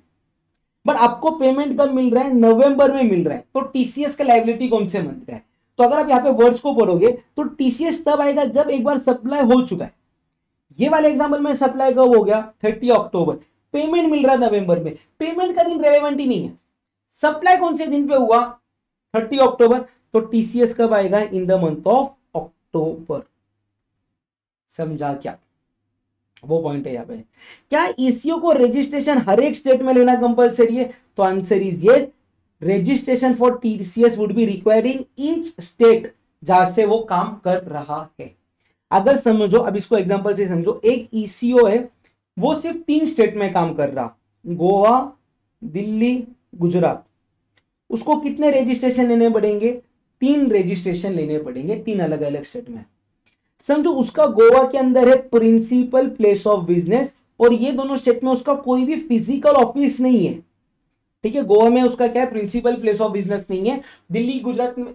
बट आपको पेमेंट कब मिल रहा है? नवंबर में मिल रहा है, तो टीसीएस का लायबिलिटी कौन से मंथ का है? तो अगर आप यहाँ पे वर्ड्स को पढ़ोगे तो टीसीएस तब आएगा जब एक बार सप्लाई हो चुका है। ये वाले एग्जांपल में सप्लाई कब हो गया? 30 अक्टूबर, पेमेंट मिल रहा है नवंबर में, पेमेंट का दिन रेलेवेंट ही नहीं है, सप्लाई कौन से दिन पे हुआ? 30 अक्टूबर, तो टीसीएस कब आएगा? In the month of October. समझा क्या? वो पॉइंट है यहाँ पे। क्या ईसीओ को रजिस्ट्रेशन हर एक स्टेट में लेना कंपलसरी है? तो answer is yes, registration for TCS would be required in each state जहां से वो काम कर रहा है। अगर समझो, अब इसको एग्जांपल से समझो, एक ईसीओ है, वो सिर्फ 3 स्टेट में काम कर रहा, गोवा, दिल्ली, गुजरात। उसको कितने रजिस्ट्रेशन लेने पड़ेंगे? 3 रजिस्ट्रेशन लेने पड़ेंगे, 3 अलग अलग स्टेट में। समझो उसका गोवा के अंदर है प्रिंसिपल प्लेस ऑफ बिजनेस, और ये दोनों स्टेट में उसका कोई भी फिजिकल ऑफिस नहीं है। ठीक है, गोवा में उसका क्या है? प्रिंसिपल प्लेस ऑफ बिजनेस नहीं है। दिल्ली गुजरात में,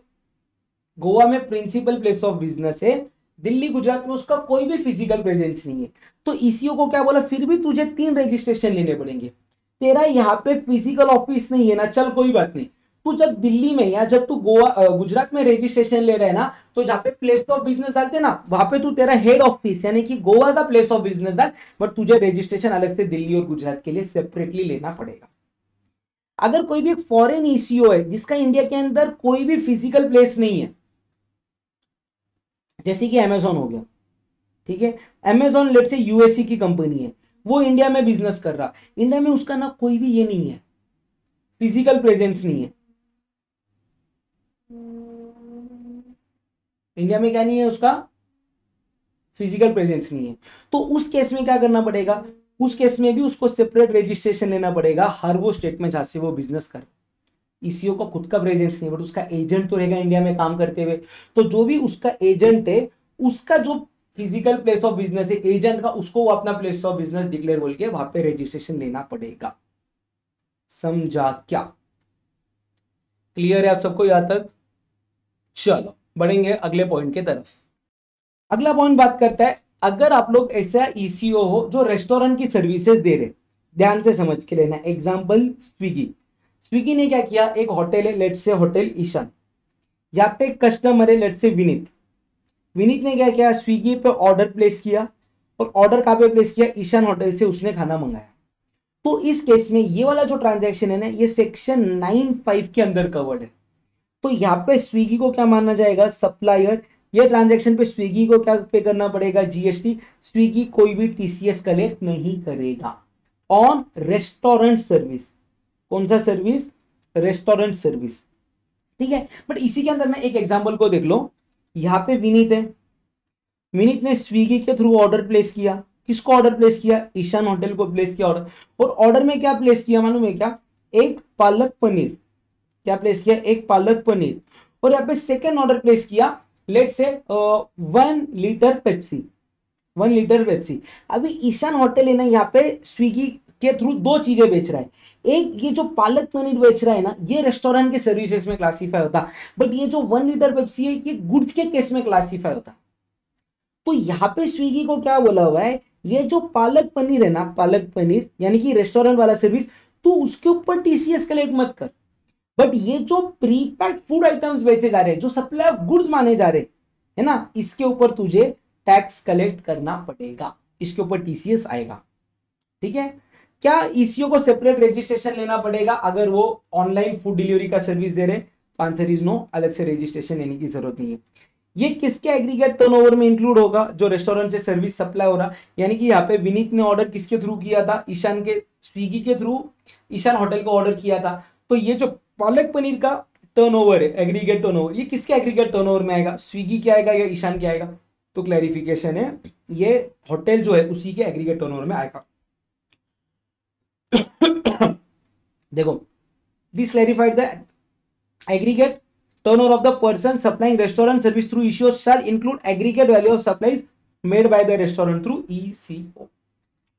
गोवा में प्रिंसिपल प्लेस ऑफ बिजनेस है, दिल्ली गुजरात में उसका कोई भी फिजिकल प्रेजेंस नहीं है। तो ईसीओ को क्या बोला? फिर भी तुझे 3 रजिस्ट्रेशन लेने पड़ेंगे। तेरा यहाँ पे फिजिकल ऑफिस नहीं है ना, चल कोई बात नहीं, तू जब दिल्ली में या जब तू गोवा गुजरात में रजिस्ट्रेशन ले रहा है ना, तो जहाँ पे प्लेस ऑफ बिजनेस डालते ना, वहां पे तू तेरा हेड ऑफिस यानी कि गोवा का प्लेस ऑफ बिजनेस डाल, बट तुझे रजिस्ट्रेशन अलग से दिल्ली और गुजरात के लिए सेपरेटली लेना पड़ेगा। अगर कोई भी एक फॉरेन ईसीओ है जिसका इंडिया के अंदर कोई भी फिजिकल प्लेस नहीं है, जैसे कि अमेजोन हो गया, ठीक है, अमेजोन लेट से यूएसए की कंपनी है, वो इंडिया में बिजनेस कर रहा, इंडिया में उसका ना कोई भी ये नहीं है, फिजिकल प्रेजेंस नहीं है, इंडिया में क्या नहीं है? उसका फिजिकल प्रेजेंस नहीं है। तो उस केस में क्या करना पड़ेगा? उस केस में भी उसको सेपरेट रजिस्ट्रेशन लेना पड़ेगा हर वो स्टेट में जहां से वो बिजनेस कर। ईसीओ का खुद का प्रेजेंस नहीं, बट उसका एजेंट तो रहेगा इंडिया में काम करते हुए, तो जो भी उसका एजेंट है, उसका जो फिजिकल प्लेस ऑफ बिजनेस है एजेंट का, उसको वो अपना प्लेस ऑफ बिजनेस डिक्लेयर बोल के वहां पे रजिस्ट्रेशन लेना पड़ेगा। समझा क्या? क्लियर है आप सबको यहां तक? चलो बढ़ेंगे अगले पॉइंट की तरफ। अगला पॉइंट बात करता है, अगर आप लोग ऐसा ईसीओ हो जो रेस्टोरेंट की सर्विसेज दे रहे, ध्यान से समझ के लेना। एग्जांपल स्विगी, स्विगी ने क्या किया? एक होटल है, लेट से होटल ईशान, यहाँ पे कस्टमर है लेट से विनीत, विनीत ने क्या किया? स्विगी पे ऑर्डर प्लेस किया, और ऑर्डर कहाँ पे प्लेस किया? ईशान होटल से उसने खाना मंगाया। तो इस केस में ये वाला जो ट्रांजैक्शन है ना, ये सेक्शन 9(5) के अंदर कवर्ड है। तो यहाँ पे स्विगी को क्या माना जाएगा? सप्लायर। ये ट्रांजैक्शन पे स्विगी को क्या पे करना पड़ेगा? जीएसटी। स्विगी कोई भी टीसीएस कलेक्ट नहीं करेगा ऑन रेस्टोरेंट सर्विस। कौन सा सर्विस? Restaurant service. ठीक है, बट इसी के अंदर ना एक एग्जांपल को देख लो। यहाँ पे विनीत है, विनीत ने स्विगी के थ्रू ऑर्डर प्लेस किया। किसको ऑर्डर प्लेस किया? ईशान होटल को प्लेस किया ऑर्डर। और ऑर्डर में क्या प्लेस किया मालूम है क्या? एक पालक पनीर। क्या प्लेस किया? एक पालक पनीर। और यहाँ पे सेकेंड ऑर्डर प्लेस किया, लेट से 1 लीटर पेप्सी, 1 लीटर पेप्सी। अभी ईशान होटल है ना, यहाँ पे स्विगी के थ्रू 2 चीजें बेच रहा है। एक ये जो पालक पनीर बेच रहा है ना, ये रेस्टोरेंट के सर्विसेज में क्लासीफाई होता, बट ये जो 1 लीटर पेप्सी है ये गुड्स के केस में क्लासीफाई होता। तो यहाँ पे स्विगी को क्या बोला हुआ है? ये जो पालक पनीर है ना, पालक पनीर यानी कि रेस्टोरेंट वाला सर्विस, तो उसके ऊपर टीसीएस कलेक्ट मत कर, बट ये जो प्रीपैक्ड फूड आइटम्स बेचे जा रहे हैं, जो सप्लाई ऑफ गुड्स माने जा रहे है ना, इसके ऊपर तुझे टैक्स कलेक्ट करना पड़ेगा, इसके ऊपर टीसीएस आएगा। ठीक है, क्या ईसीओ को सेपरेट रजिस्ट्रेशन लेना पड़ेगा अगर वो ऑनलाइन फूड डिलीवरी का सर्विस दे रहे? तो आंसर इज नो, अलग से रजिस्ट्रेशन लेने की जरूरत नहीं है। ये किसके एग्रीगेट टर्नओवर में इंक्लूड होगा? जो रेस्टोरेंट से सर्विस सप्लाई हो रहा, यानी कि यहाँ पे विनीत ने ऑर्डर किसके थ्रू किया था? ईशान के, स्विगी के थ्रू ईशान होटल को ऑर्डर किया था। तो ये जो पालक पनीर का टर्नओवर है, एग्रीगेट टर्नओवर, ये किसके एग्रीगेट टर्नओवर में आएगा? स्विगी के आएगा या ईशान के आएगा? तो क्लैरिफिकेशन है, ये होटल जो है उसी के एग्रीगेट टर्नओवर में आएगा। देखो, this clarified the aggregate turnover of the person supplying restaurant service through issues shall include aggregate value of supplies made by the restaurant through eco.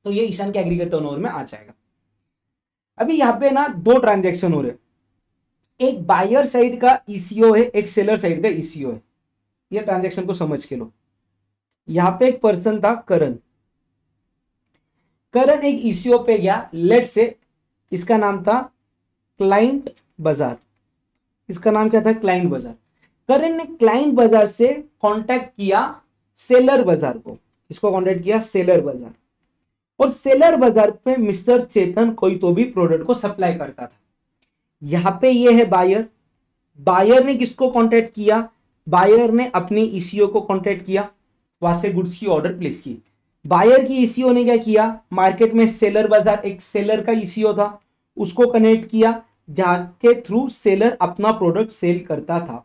तो ये ईशान के एग्रीगेट टर्नओवर में आ जाएगा। अभी यहाँ पे ना दो ट्रांजेक्शन हो रहे हैं, एक बायर साइड का ईसीओ है, एक सेलर साइड का ईसीओ है। ये ट्रांजेक्शन को समझ के लो। यहां पे एक पर्सन था करण, करण एक ईसीओ पे गया, लेट से इसका नाम था क्लाइंट बाजार, इसका नाम क्या था क्लाइंट बाजार। करण ने क्लाइंट बाजार से कांटेक्ट किया सेलर बाजार को, इसको कांटेक्ट किया सेलर बाजार, और सेलर बाजार पे मिस्टर चेतन कोई तो भी प्रोडक्ट को सप्लाई करता था। यहां पे ये है बायर, बायर ने किसको कांटेक्ट किया, बायर ने अपने ईसीओ को कांटेक्ट किया, वहां से गुड्स की ऑर्डर प्लेस की। बायर की ईसीओ ने क्या किया, मार्केट में सेलर बाजार एक सेलर का ईसीओ था, उसको कनेक्ट किया, जाके थ्रू सेलर अपना प्रोडक्ट सेल करता था।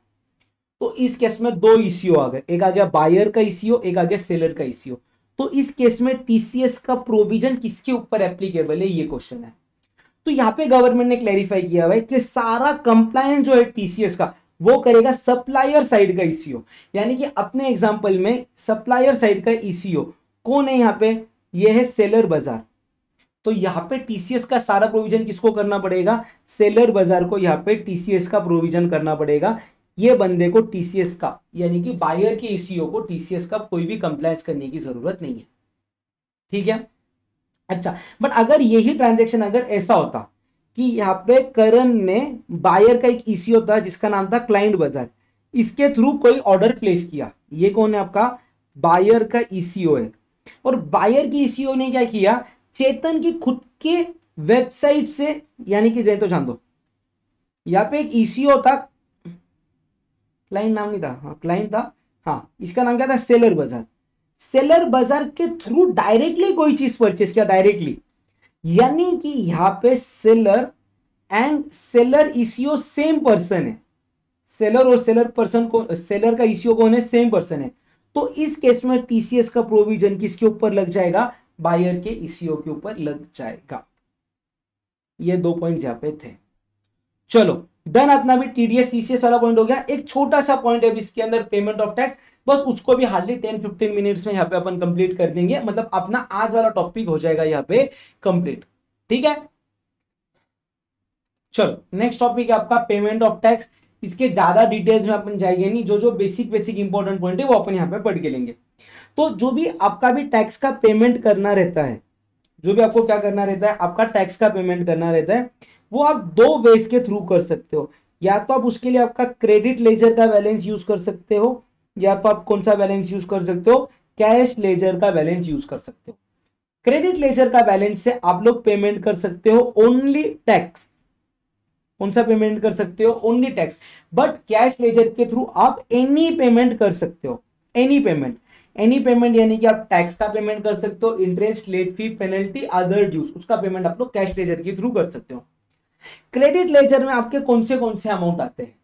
तो इस केस में दो ईसीओ आ गए, एक आ गया बायर का ईसीओ, एक आ गया सेलर का ईसीओ। तो इस केस में टीसीएस का प्रोविजन किसके ऊपर एप्लीकेबल है, ये क्वेश्चन है। तो यहां पे गवर्नमेंट ने क्लैरिफाई किया हुआ है कि सारा कंप्लायंस जो है टीसीएस का वो करेगा सप्लायर साइड का ईसीओ। यानी कि अपने एग्जांपल में सप्लायर साइड का ईसीओ कौन है यहां पे, ये है सेलर बाजार। तो यहां पे टीसीएस का सारा प्रोविजन किसको करना पड़ेगा, सेलर बाजार को यहां पे टीसीएस का प्रोविजन करना पड़ेगा। ये बंदे को टीसीएस का यानी कि बायर के ईसीओ को टीसीएस का कोई भी कंप्लायंस करने की जरूरत नहीं है। ठीक है, अच्छा, बट अगर यही ट्रांजेक्शन अगर ऐसा होता कि यहाँ पे करण ने बायर का एक ईसीओ था जिसका नाम था क्लाइंट बाजार, इसके थ्रू कोई ऑर्डर प्लेस किया, ये कौन है आपका बायर का ईसीओ है, और बायर की ईसीओ ने क्या किया, चेतन की खुद के वेबसाइट से, यानी कि तो जान दो यहाँ पे एक ईसीओ था, क्लाइंट नाम नहीं था, हाँ क्लाइंट था, हाँ इसका नाम क्या था सेलर बाजार, सेलर बाजार के थ्रू डायरेक्टली कोई चीज परचेस किया डायरेक्टली, यानी कि यहां पे seller and seller eco same person है, सेलर और सेलर पर्सन को, सेलर का ईसीओ कौन है, सेम पर्सन है। तो इस केस में टीसीएस का प्रोविजन किसके ऊपर लग जाएगा, बायर के ईसीओ के ऊपर लग जाएगा। ये दो पॉइंट्स यहां पे थे। चलो डन, अपना भी टीडीएस टीसीएस वाला पॉइंट हो गया। एक छोटा सा पॉइंट है इसके अंदर पेमेंट ऑफ टैक्स, बस उसको भी हार्डली 10-15 मिनट्स में यहाँ पे अपन कंप्लीट कर देंगे, मतलब अपना आज वाला टॉपिक हो जाएगा यहाँ पे कंप्लीट। ठीक है, चलो नेक्स्ट टॉपिक है आपका पेमेंट ऑफ टैक्स। इसके ज्यादा डिटेल्स में अपन जाएंगे नहीं, जो जो बेसिक इंपॉर्टेंट पॉइंट है वो अपन यहाँ पे पढ़ के लेंगे। तो जो भी आपका भी टैक्स का पेमेंट करना रहता है, जो भी आपको क्या करना रहता है, आपका टैक्स का पेमेंट करना रहता है, वो आप दो वेज के थ्रू कर सकते हो। या तो आप उसके लिए आपका क्रेडिट लेजर का बैलेंस यूज कर सकते हो, या तो आप कौन सा बैलेंस यूज कर सकते हो, कैश लेजर का बैलेंस यूज कर सकते हो। क्रेडिट लेजर का बैलेंस से आप लोग पेमेंट कर सकते हो ओनली टैक्स, कौन सा पेमेंट कर सकते हो, only tax. But cash ledger के थ्रू आप एनी पेमेंट कर सकते हो, एनी पेमेंट, एनी पेमेंट यानी कि आप टैक्स का पेमेंट कर सकते हो, interest, late fee, penalty, other dues, उसका पेमेंट आप लोग कैश लेजर के थ्रू कर सकते हो। क्रेडिट लेजर में आपके कौन से अमाउंट आते हैं,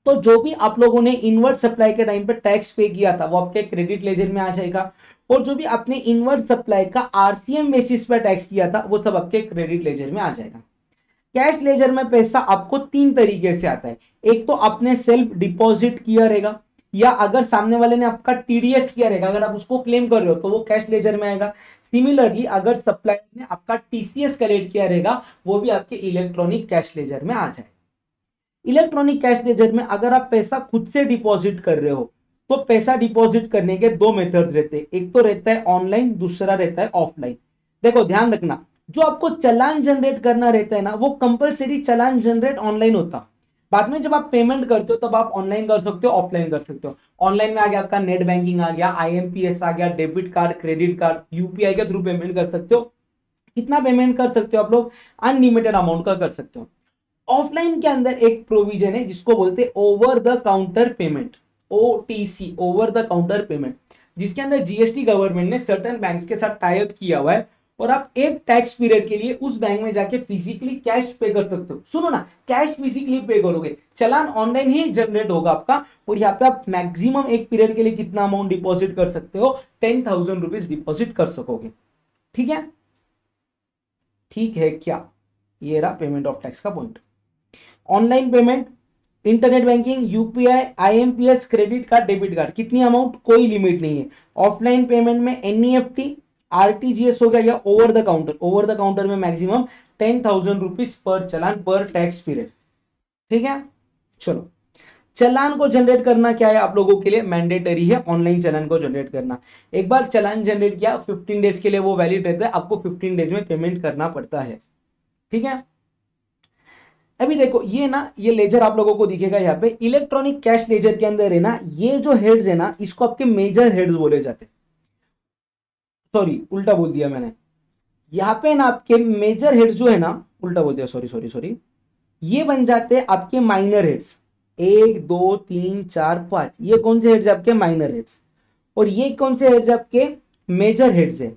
तो जो भी आप लोगों ने इनवर्ट सप्लाई के टाइम पे टैक्स पे किया था वो आपके क्रेडिट लेजर में आ जाएगा, और जो भी आपने इनवर्ट सप्लाई का आरसीएम बेसिस पर टैक्स किया था वो सब आपके क्रेडिट लेजर में आ जाएगा। कैश लेजर में पैसा आपको तीन तरीके से आता है, एक तो आपने सेल्फ डिपॉजिट किया रहेगा, या अगर सामने वाले ने आपका टीडीएस किया रहेगा, अगर आप उसको क्लेम कर रहे हो तो वो कैश लेजर में आएगा। सिमिलरली अगर सप्लायर ने आपका टीसीएस कलेक्ट किया रहेगा वो भी आपके इलेक्ट्रॉनिक कैश लेजर में आ जाएगा। इलेक्ट्रॉनिक कैश लेजर में अगर आप पैसा खुद से डिपॉजिट कर रहे हो तो पैसा डिपॉजिट करने के दो मेथड रहते हैं, एक तो रहता है ऑनलाइन, दूसरा रहता है ऑफलाइन। देखो ध्यान रखना, जो आपको चालान जनरेट करना रहता है ना वो कंपलसरी चालान जनरेट ऑनलाइन होता, बाद में जब आप पेमेंट करते हो तब आप ऑनलाइन कर सकते हो, ऑफलाइन कर सकते हो। ऑनलाइन में आ गया आपका नेट बैंकिंग आ गया, आईएमपीएस आ गया, debit card, credit card, UPI के थ्रू पेमेंट कर सकते हो। कितना पेमेंट कर सकते हो आप लोग, अनलिमिटेड अमाउंट का कर सकते हो। ऑफलाइन के अंदर एक प्रोविजन है जिसको बोलते हैं over the counter payment, OTC, over the counter payment, जिसके अंदर जीएसटी गवर्नमेंट ने सर्टेन बैंक्स के साथ टाई अप किया हुआ है, और आप एक टैक्स पीरियड के लिए उस बैंक में जाके फिजिकली कैश पे कर सकते हो। सुनो ना, कैश फिजिकली पे करोगे, चलान ऑनलाइन ही जनरेट होगा आपका, और यहाँ पे आप मैक्सिमम एक पीरियड के लिए कितना अमाउंट डिपॉजिट कर सकते हो, 10,000 रुपीज डिपॉजिट कर सकोगे। ठीक है, ठीक है क्या, ये रहा पेमेंट ऑफ टैक्स का point. Online payment, internet banking, UPI, IMPS, credit card, debit card, कितनी अमाउंट, कोई लिमिट नहीं है। ऑफलाइन पेमेंट में एनईएफटी, आरटीजीएस हो गया या ओवर द काउंटर में मैक्सिमम 10,000 रुपीज पर चलान पर टैक्स पीरियड। ठीक है, चलो चलान को जनरेट करना क्या है आप लोगों के लिए मैंडेटरी है, ऑनलाइन चलान को जनरेट करना। एक बार चलान जनरेट किया 15 डेज के लिए वो वैलिड रहता है, आपको 15 डेज में पेमेंट करना पड़ता है। ठीक है, अभी देखो ये ना, ये लेजर आप लोगों को दिखेगा यहाँ पे, इलेक्ट्रॉनिक कैश लेजर के अंदर है ना, ये जो हेड्स है ना, इसको आपके मेजर हेड्स बोले जाते हैं। सॉरी उल्टा बोल दिया मैंने, यहाँ पे ना आपके मेजर हेड्स जो है ना, उल्टा बोल दिया, सॉरी सॉरी सॉरी, ये बन जाते हैं आपके माइनर हेड्स। 1 2 3 4 5, ये कौन से हेड्स आपके माइनर हेड्स, और ये कौन से हेड्स आपके मेजर हेड्स है।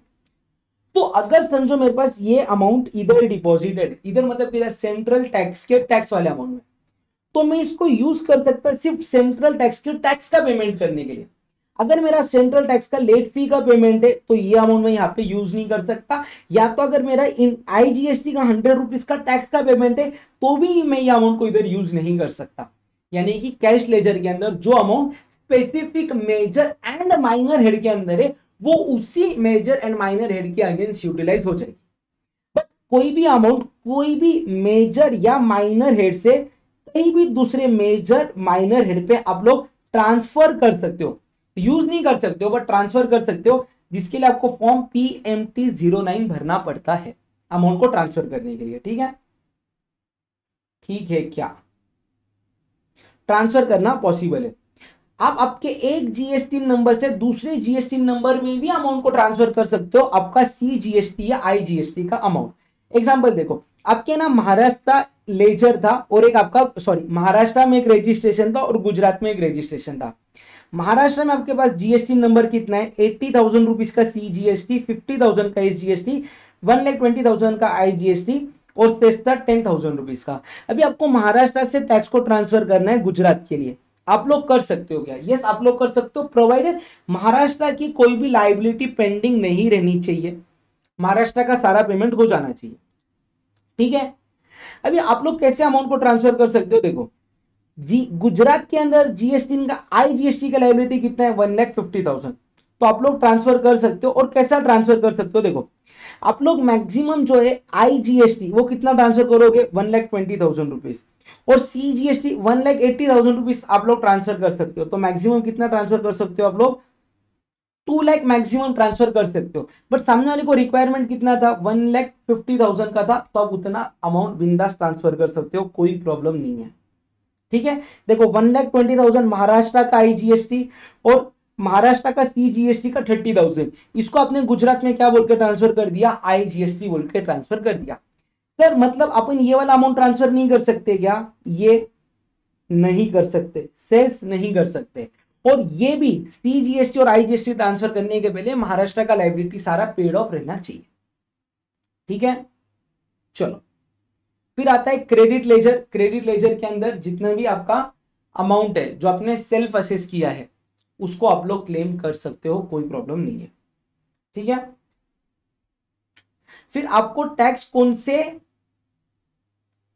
तो अगर समझो मेरे पास ये अमाउंट इधर डिपॉजिटेड, इधर मतलब इधर सेंट्रल टैक्स के टैक्स वाले अमाउंट में, तो मैं इसको यूज कर सकता सिर्फ सेंट्रल टैक्स के टैक्स का पेमेंट करने के लिए। अगर मेरा सेंट्रल टैक्स का लेट फी का पेमेंट है तो ये अमाउंट मैं यहाँ पे यूज नहीं कर सकता, या तो अगर मेरा इन आईजीएसटी का 100 रुपीज का टैक्स का पेमेंट है तो भी मैं ये अमाउंट को इधर यूज नहीं कर सकता। यानी कि कैश लेजर के अंदर जो amount specific major and minor head के अंदर है वो उसी मेजर एंड माइनर हेड के अगेंस्ट यूटिलाइज हो जाएगी। बट कोई भी अमाउंट कोई भी मेजर या माइनर हेड से कहीं भी दूसरे मेजर माइनर हेड पे आप लोग ट्रांसफर कर सकते हो, यूज नहीं कर सकते हो बट ट्रांसफर कर सकते हो, जिसके लिए आपको फॉर्म PMT09 भरना पड़ता है अमाउंट को ट्रांसफर करने के लिए। ठीक है, ठीक है, क्या ट्रांसफर करना पॉसिबल है। आप आपके एक जीएसटी नंबर से दूसरे जीएसटी नंबर में भी अमाउंट को ट्रांसफर कर सकते हो, आपका सीजीएसटी या आईजीएसटी का अमाउंट। एग्जांपल देखो, आपके ना महाराष्ट्र लेजर था और एक आपका सॉरी महाराष्ट्र में एक रजिस्ट्रेशन था और गुजरात में एक रजिस्ट्रेशन था। महाराष्ट्र में आपके पास जीएसटी नंबर कितना है, 80,000 रुपीज का सीजीएसटी, 50,000 का एसजीएसटी, 1,20,000 का आईजीएसटी और शेष था 10,000 रुपीज का। अभी आपको महाराष्ट्र से टैक्स को ट्रांसफर करना है गुजरात के लिए, आप लोग कर सकते हो क्या? यस आप लोग कर सकते हो, प्रोवाइडेड महाराष्ट्र की कोई भी लाइबिलिटी पेंडिंग नहीं रहनी चाहिए, महाराष्ट्र का सारा पेमेंट हो जाना चाहिए। ठीक है, अभी आप लोग कैसे अमाउंट को ट्रांसफर कर सकते हो, देखो जी गुजरात के अंदर जीएसटी का आईजीएसटी का लाइबिलिटी कितना है 1,50,000, तो आप लोग ट्रांसफर कर सकते हो। और कैसा ट्रांसफर कर सकते हो, देखो आप लोग मैक्सिमम जो है आईजीएसटी वो कितना ट्रांसफर करोगे 1,20,000 रुपीज, और सीजीएसटी 1,80,000 रुपीज आप लोग ट्रांसफर कर सकते हो। तो मैक्सिमम कितना ट्रांसफर कर सकते हो आप लोग 2 लाख मैक्सिमम ट्रांसफर कर सकते हो। बट सामने वाले को रिक्वायरमेंट कितना था 1,50,000 का था, तो आप उतना अमाउंट बिंदास ट्रांसफर कर सकते हो, कोई प्रॉब्लम नहीं है। ठीक है, देखो 1,20,000 महाराष्ट्र का आईजीएसटी और महाराष्ट्र का सीजीएसटी का 30,000, इसको आपने गुजरात में क्या बोल के ट्रांसफर कर दिया, आईजीएसटी बोल के ट्रांसफर कर दिया। सर मतलब अपन ये वाला अमाउंट ट्रांसफर नहीं कर सकते क्या? ये नहीं कर सकते, सेस नहीं कर सकते। और ये भी सीजीएसटी और आईजीएसटी ट्रांसफर करने के पहले महाराष्ट्र का लाइबिलिटी सारा पेड ऑफ रहना चाहिए। ठीक है, चलो फिर आता है क्रेडिट लेजर। क्रेडिट लेजर के अंदर जितना भी आपका अमाउंट है जो आपने सेल्फ असेस किया है उसको आप लोग क्लेम कर सकते हो, कोई प्रॉब्लम नहीं है। ठीक है, फिर आपको टैक्स कौन से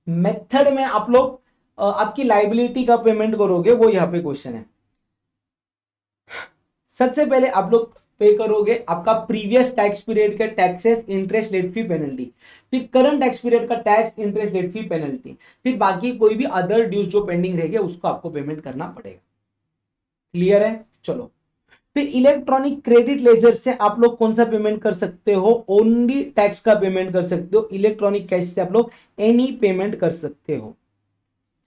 मेथड में आप लोग आपकी लाइबिलिटी का पेमेंट करोगे वो यहां पे क्वेश्चन है। सबसे पहले आप लोग पे करोगे आपका प्रीवियस टैक्स पीरियड के taxes, interest, late fee, penalty, फिर करंट टैक्स पीरियड का tax, interest, late fee, penalty, फिर बाकी कोई भी अदर ड्यूज जो पेंडिंग रहेगा उसको आपको पेमेंट करना पड़ेगा। क्लियर है, चलो फिर इलेक्ट्रॉनिक क्रेडिट लेजर से आप लोग कौन सा पेमेंट कर सकते हो, ओनली टैक्स का पेमेंट कर सकते हो। इलेक्ट्रॉनिक कैश से आप लोग एनी पेमेंट कर सकते हो।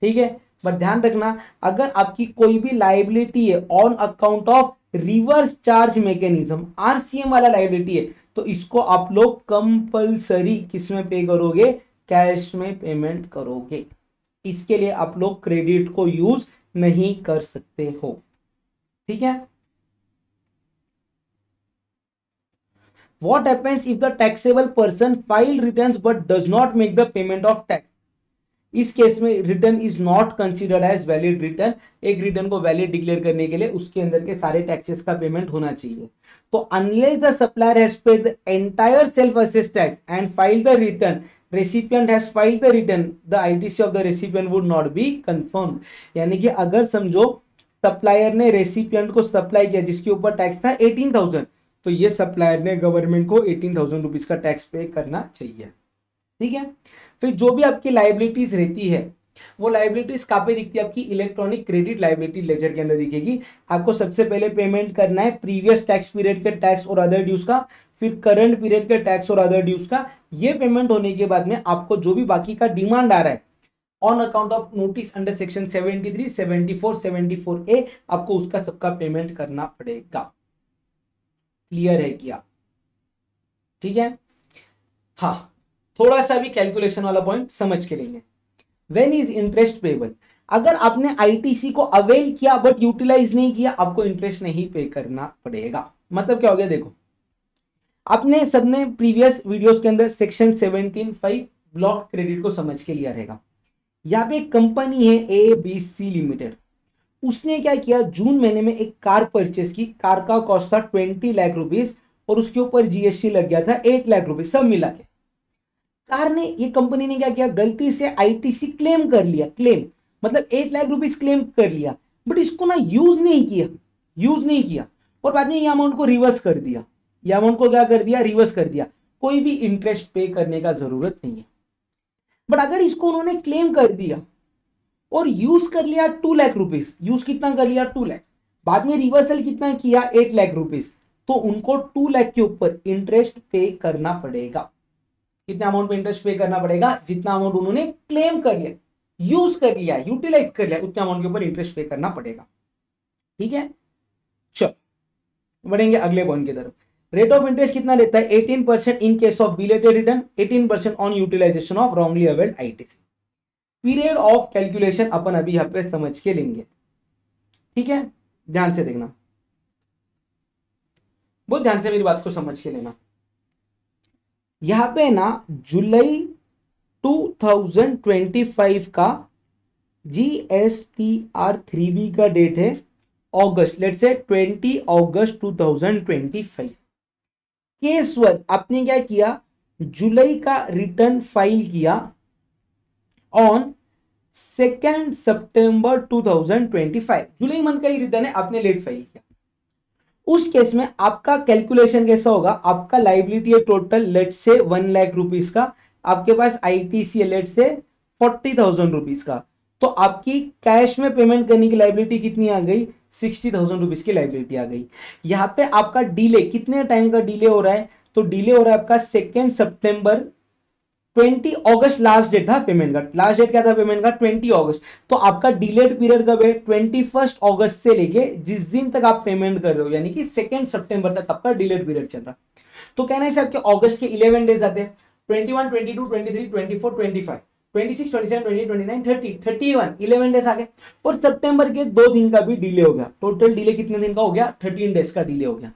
ठीक है, पर ध्यान रखना अगर आपकी कोई भी लाइबिलिटी है on account of reverse charge mechanism, RCM वाला लाइबिलिटी है, तो इसको आप लोग कंपलसरी किसमें पे करोगे, कैश में पेमेंट करोगे। इसके लिए आप लोग क्रेडिट को यूज नहीं कर सकते हो। ठीक है, What happens if the taxable person file returns but does not make the payment of tax? इस केस में return is not considered as valid return. एक रिटर्न को वैलिड डिक्लेयर करने के लिए उसके अंदर के सारे टैक्सेस का पेमेंट होना चाहिए। तो unless the supplier has paid the entire self assessed tax and file the return recipient has filed the return, the ITC of the recipient would not be confirmed. यानी कि अगर समझो सप्लायर ने recipient को supply किया जिसके ऊपर tax था 18,000, तो ये सप्लायर ने गवर्नमेंट को 18,000 रुपीज का टैक्स पे करना चाहिए। ठीक है। फिर जो भी आपकी लाइबिलिटीज रहती है वो लाइबिलिटीज कहाँ पे दिखती है, आपकी इलेक्ट्रॉनिक क्रेडिट लाइबिलिटी लेजर के अंदर दिखेगी। आपको सबसे पहले पेमेंट करना है प्रीवियस टैक्स पीरियड के टैक्स और अदर ड्यूज का, फिर करंट पीरियड के टैक्स और अदर ड्यूज का। ये पेमेंट होने के बाद में आपको जो भी बाकी का डिमांड आ रहा है on account of notice under section 73, 74, 74A, आपको उसका सबका पेमेंट करना पड़ेगा। क्लियर है क्या? ठीक है। हाँ, थोड़ा सा भी कैलकुलेशन वाला पॉइंट समझ के लेंगे। व्हेन इज इंटरेस्ट पेबल, अगर आपने आईटीसी को अवेल किया बट यूटिलाइज नहीं किया, आपको इंटरेस्ट नहीं पे करना पड़ेगा। मतलब क्या हो गया, देखो आपने सबने प्रीवियस वीडियोस के अंदर सेक्शन 17(5) ब्लॉक क्रेडिट को समझ के लिया रहेगा। यहाँ पे एक कंपनी है ABC लिमिटेड, उसने क्या किया, जून महीने में एक कार परचेस की। कार का कॉस्ट था 20 लाख रुपीज और उसके ऊपर जीएसटी लग गया था 8 लाख रुपीज, सब मिला के। कार ने, ये कंपनी ने क्या किया, गलती से आईटीसी क्लेम कर लिया। क्लेम मतलब 8 लाख रुपीज क्लेम कर लिया, बट इसको ना यूज नहीं किया और बाद में ये अमाउंट को रिवर्स कर दिया। ये अमाउंट को क्या कर दिया, रिवर्स कर दिया। कोई भी इंटरेस्ट पे करने का जरूरत नहीं है। बट अगर इसको उन्होंने क्लेम कर दिया और यूज कर लिया 2 लाख रुपीज, यूज कितना कर लिया, 2 लाख, बाद में रिवर्सल कितना किया, 8 लाख रुपीज, तो उनको 2 लाख के ऊपर इंटरेस्ट पे करना पड़ेगा। कितने अमाउंट पे इंटरेस्ट पे करना पड़ेगा, जितना अमाउंट उन्होंने क्लेम कर लिया, यूज कर लिया, यूटिलाइज कर लिया, उतने अमाउंट के ऊपर इंटरेस्ट पे करना पड़ेगा। ठीक है, चलो बढ़ेंगे अगले पॉइंट की तरफ। रेट ऑफ इंटरेस्ट कितना रहता है, 18% in case of belated return, 18% on utilization of wrongly availed ITC. Period of calculation अपन अभी यहां पे समझ के लेंगे। ठीक है, ध्यान से देखना, बहुत ध्यान से मेरी बात को समझ के लेना। यहां पे ना जुलाई 2025 का GSTR 3B का डेट है अगस्त, लेट्स से 20 अगस्त 2025। केस 1, आपने क्या किया, जुलाई का रिटर्न फाइल किया ऑन 2 सितंबर 2025। जुलाई मंथ का ही रिटर्न है, आपने लेट फाइल किया। उस केस में आपका कैलकुलेशन कैसा होगा, आपका लाइबिलिटी है टोटल लेट से 1 लाख रुपीज का, आपके पास आईटीसी लेट से 40,000 रुपीज का, तो आपकी कैश में पेमेंट करने की लाइबिलिटी कितनी आ गई, 60,000 रुपीज की लाइबिलिटी आ गई। यहाँ पे आपका डिले, कितने टाइम का डिले हो रहा है, तो डिले हो रहा है आपका 2 सितंबर, 20 अगस्त लास्ट डेट था पेमेंट का। लास्ट डेट क्या था पेमेंट का, 20 अगस्त। तो आपका डिलेड पीरियड कब है, 21 अगस्त से लेके जिस दिन तक आप पेमेंट कर रहे हो, यानी कि 2 सितंबर तक आपका डिलेड पीरियड चल रहा है। तो कहना है सर कि अगस्त के 11 डेज आते हैं, 21, 22, 23, 24, 25, 26, 27, 28, 29, 30, 31, 11 डेज आ गए। और सितंबर के 2 दिन का भी डिले हो गया। टोटल डिले कितने दिन का हो गया, 13 डेज का डिले हो गया।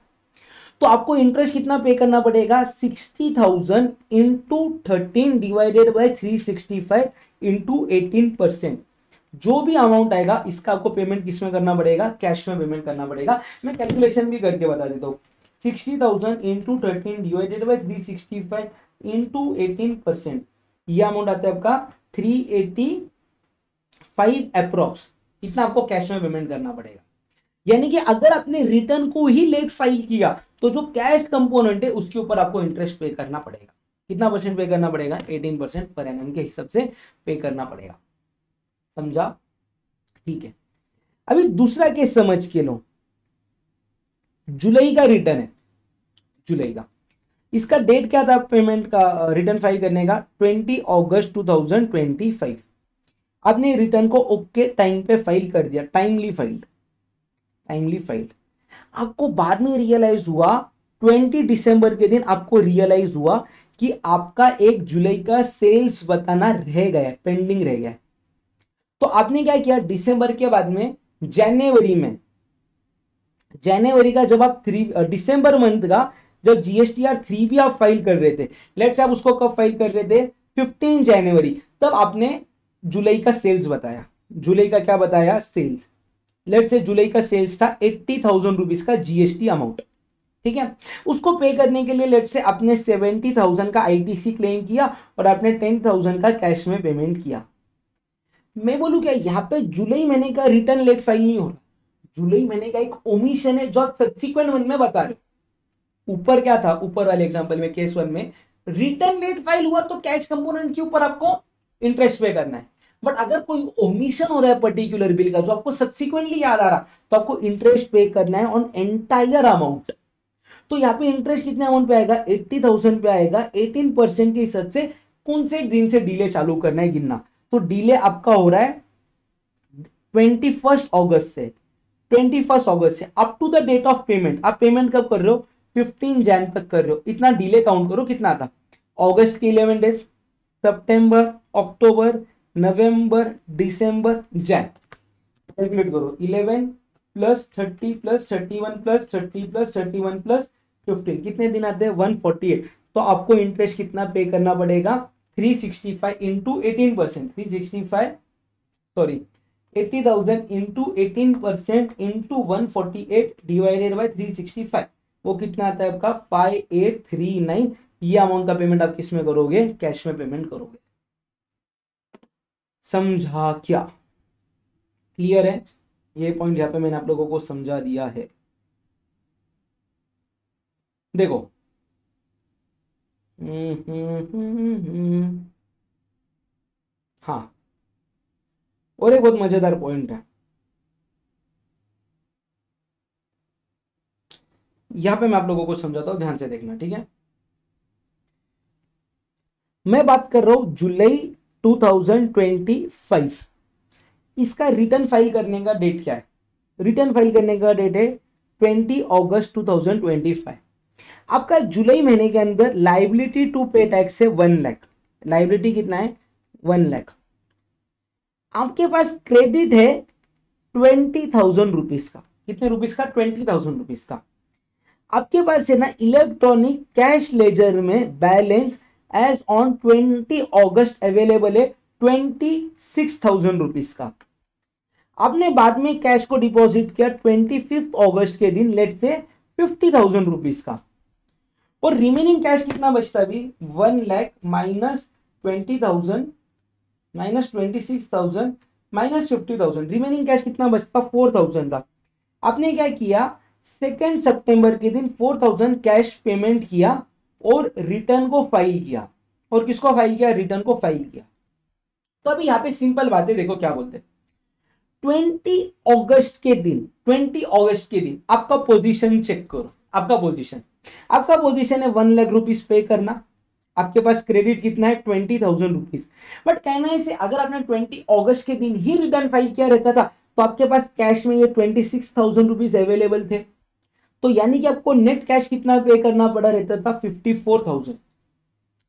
तो आपको इंटरेस्ट कितना पे करना पड़ेगा, 60,000 इंटू 13 डिवाइडेड बाय 365 इंटू 18%। जो भी अमाउंट आएगा इसका आपको पेमेंट किस में करना पड़ेगा, कैश में पेमेंट करना पड़ेगा। मैं कैलकुलेशन भी करके बता देता हूँ। 60,000 इंटू 13 डिवाइडेड बाय 365 इंटू 18%, यह अमाउंट आता है आपका 385 अप्रोक्स। इतना आपको कैश में पेमेंट करना पड़ेगा। यानी कि अगर आपने रिटर्न को ही लेट फाइल किया तो जो कैश कंपोनेंट है उसके ऊपर आपको इंटरेस्ट पे करना पड़ेगा। कितना परसेंट पे करना पड़ेगा, 18% पर एनम के हिसाब से पे करना पड़ेगा। समझा? ठीक है। अभी दूसरा केस समझ के लो। जुलाई का रिटर्न है, जुलाई का, इसका डेट क्या था पेमेंट का, रिटर्न फाइल करने का, 20 अगस्त 2025। आपने रिटर्न को ओके टाइम पे फाइल कर दिया, टाइमली फाइल्ड। आपको बाद में रियलाइज हुआ 20 दिसंबर के दिन आपको रियलाइज हुआ कि आपका 1 जुलाई का सेल्स बताना रह गया, पेंडिंग रह गया। तो आपने क्या किया, दिसंबर के बाद में जनवरी का जब आप दिसंबर मंथ का जब GSTR 3B आप फाइल कर रहे थे, लेट्स आप उसको कब फाइल कर रहे थे, 15 जनवरी, तब आपने जुलाई का सेल्स बताया। जुलाई का क्या बताया, सेल्स। लेट्स से जुलाई का सेल्स था 80,000 रुपीज का GST अमाउंट। ठीक है। उसको पे करने के लिए लेट से आपने 70,000 का आईटीसी क्लेम किया और आपने 10,000 का कैश में पेमेंट किया। मैं बोलूं क्या, यहाँ पे जुलाई महीने का रिटर्न लेट फाइल नहीं हो रहा, जुलाई महीने का एक ओमिशन है जो आप सब्सिक्वेंट मंथ में बता रहे हो। ऊपर क्या था, ऊपर वाले एग्जांपल में केस 1 में रिटर्न लेट फाइल हुआ तो कैश कंपोनेंट के ऊपर आपको इंटरेस्ट पे करना है। बट अगर कोई ओमिशन हो रहा है पर्टिकुलर बिल का जो आपको सब्सिक्वेंटली याद आ रहा, तो आपको इंटरेस्ट पे करना है ऑन एंटायर अमाउंट। तो यहाँ पे इंटरेस्ट कितने अमाउंट पे आएगा, 80,000 पे आएगा। 18% के हिसाब से कौन से दिन से डिले चालू करना है गिनना। तो डिले आपका हो रहा है 21 अगस्त से, 21 अगस्त से up to the date of payment. आप पेमेंट कब कर रहे हो, 15 जैन तक कर रहे हो। इतना डिले काउंट करो कितना था, अगस्त के 11 डेज, सितंबर, अक्टूबर, नवंबर, दिसंबर, जैन। कैलकुलेट करो, 11 plus 30 plus 31 plus 30 plus 31 plus 15 कितने दिन आते हैं, 148। तो आपको इंटरेस्ट कितना पे करना पड़ेगा, 365 into 18%, 365 sorry 80,000 into 18% into 148 divided by 365, वो कितना आता है आपका 5839। ये अमाउंट का पेमेंट आप किस में करोगे, कैश में पेमेंट करोगे। समझा क्या, क्लियर है। ये पॉइंट यहां पे मैंने आप लोगों को समझा दिया है। देखो हाँ, और एक बहुत मजेदार पॉइंट है यहां पे, मैं आप लोगों को समझाता हूं, ध्यान से देखना, ठीक है। मैं बात कर रहा हूं जुलाई 2025, इसका रिटर्न फाइल करने का डेट क्या है, रिटर्न फाइल करने का डेट है 20 अगस्त 2025। आपका जुलाई महीने के अंदर लाइबिलिटी टू पे टैक्स है 1 लाख, लाइबिलिटी कितना है 1 लाख। आपके पास क्रेडिट है 20,000 रुपीज का, कितने रुपीज का, 20,000 रुपीज का। आपके पास है ना इलेक्ट्रॉनिक कैश लेजर में balance as on 20 August available है 26,000 रुपीज का। आपने बाद में कैश को डिपॉजिट किया 25 अगस्त के दिन लेट से 50,000 रुपीज का, और रिमेनिंग कैश कितना बचता है अभी, 1 lakh minus 20,000 minus 26,000 minus 50,000, remaining cash कितना बचता, 4,000 का। आपने क्या किया, 2 सितंबर के दिन 4,000 कैश पेमेंट किया और रिटर्न को फाइल किया। और किसको फाइल किया, रिटर्न को फाइल किया। तो अभी यहाँ पे सिंपल बातें देखो क्या बोलते हैं, 20 अगस्त के दिन, 20 अगस्त के दिन आपका पोजीशन चेक करो, आपका पोजीशन है 1 लाख रुपीज पे करना। आपके पास क्रेडिट कितना है 20,000 रुपीज। बट कहना है इसे, अगर आपने 20 अगस्त के दिन ही रिटर्न फाइल किया रहता था तो आपके पास कैश में ये 26,000 रुपीज अवेलेबल थे। तो यानी कि आपको नेट कैश कितना पे करना पड़ा रहता था, 54,000।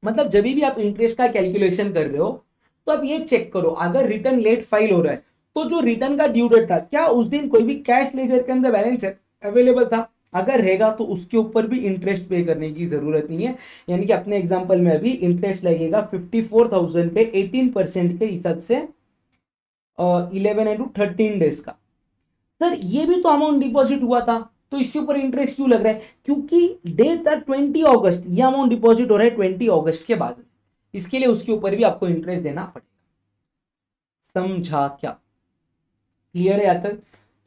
मतलब जब भी आप इंटरेस्ट का कैलकुलेशन कर रहे हो तो आप ये चेक करो, अगर रिटर्न लेट फाइल हो रहा है तो जो रिटर्न का ड्यू डेट था, क्या उस दिन कोई भी कैश लेजर के अंदर बैलेंस अवेलेबल था। अगर रहेगा तो उसके ऊपर भी इंटरेस्ट पे करने की जरूरत नहीं है। यानी कि अपने एग्जांपल में अभी इंटरेस्ट लगेगा 54,000 पे 18% के हिसाब से 11 इंटू 13 डेज का। सर ये भी तो अमाउंट डिपॉजिट हुआ था, तो इसके ऊपर इंटरेस्ट क्यों लग रहा है, क्योंकि डेट था 20 अगस्त, ये अमाउंट डिपॉजिट हो रहा है 20 अगस्त के बाद, इसके लिए उसके ऊपर भी आपको इंटरेस्ट देना पड़ेगा। समझा क्या, क्लियर है यहाँ तक।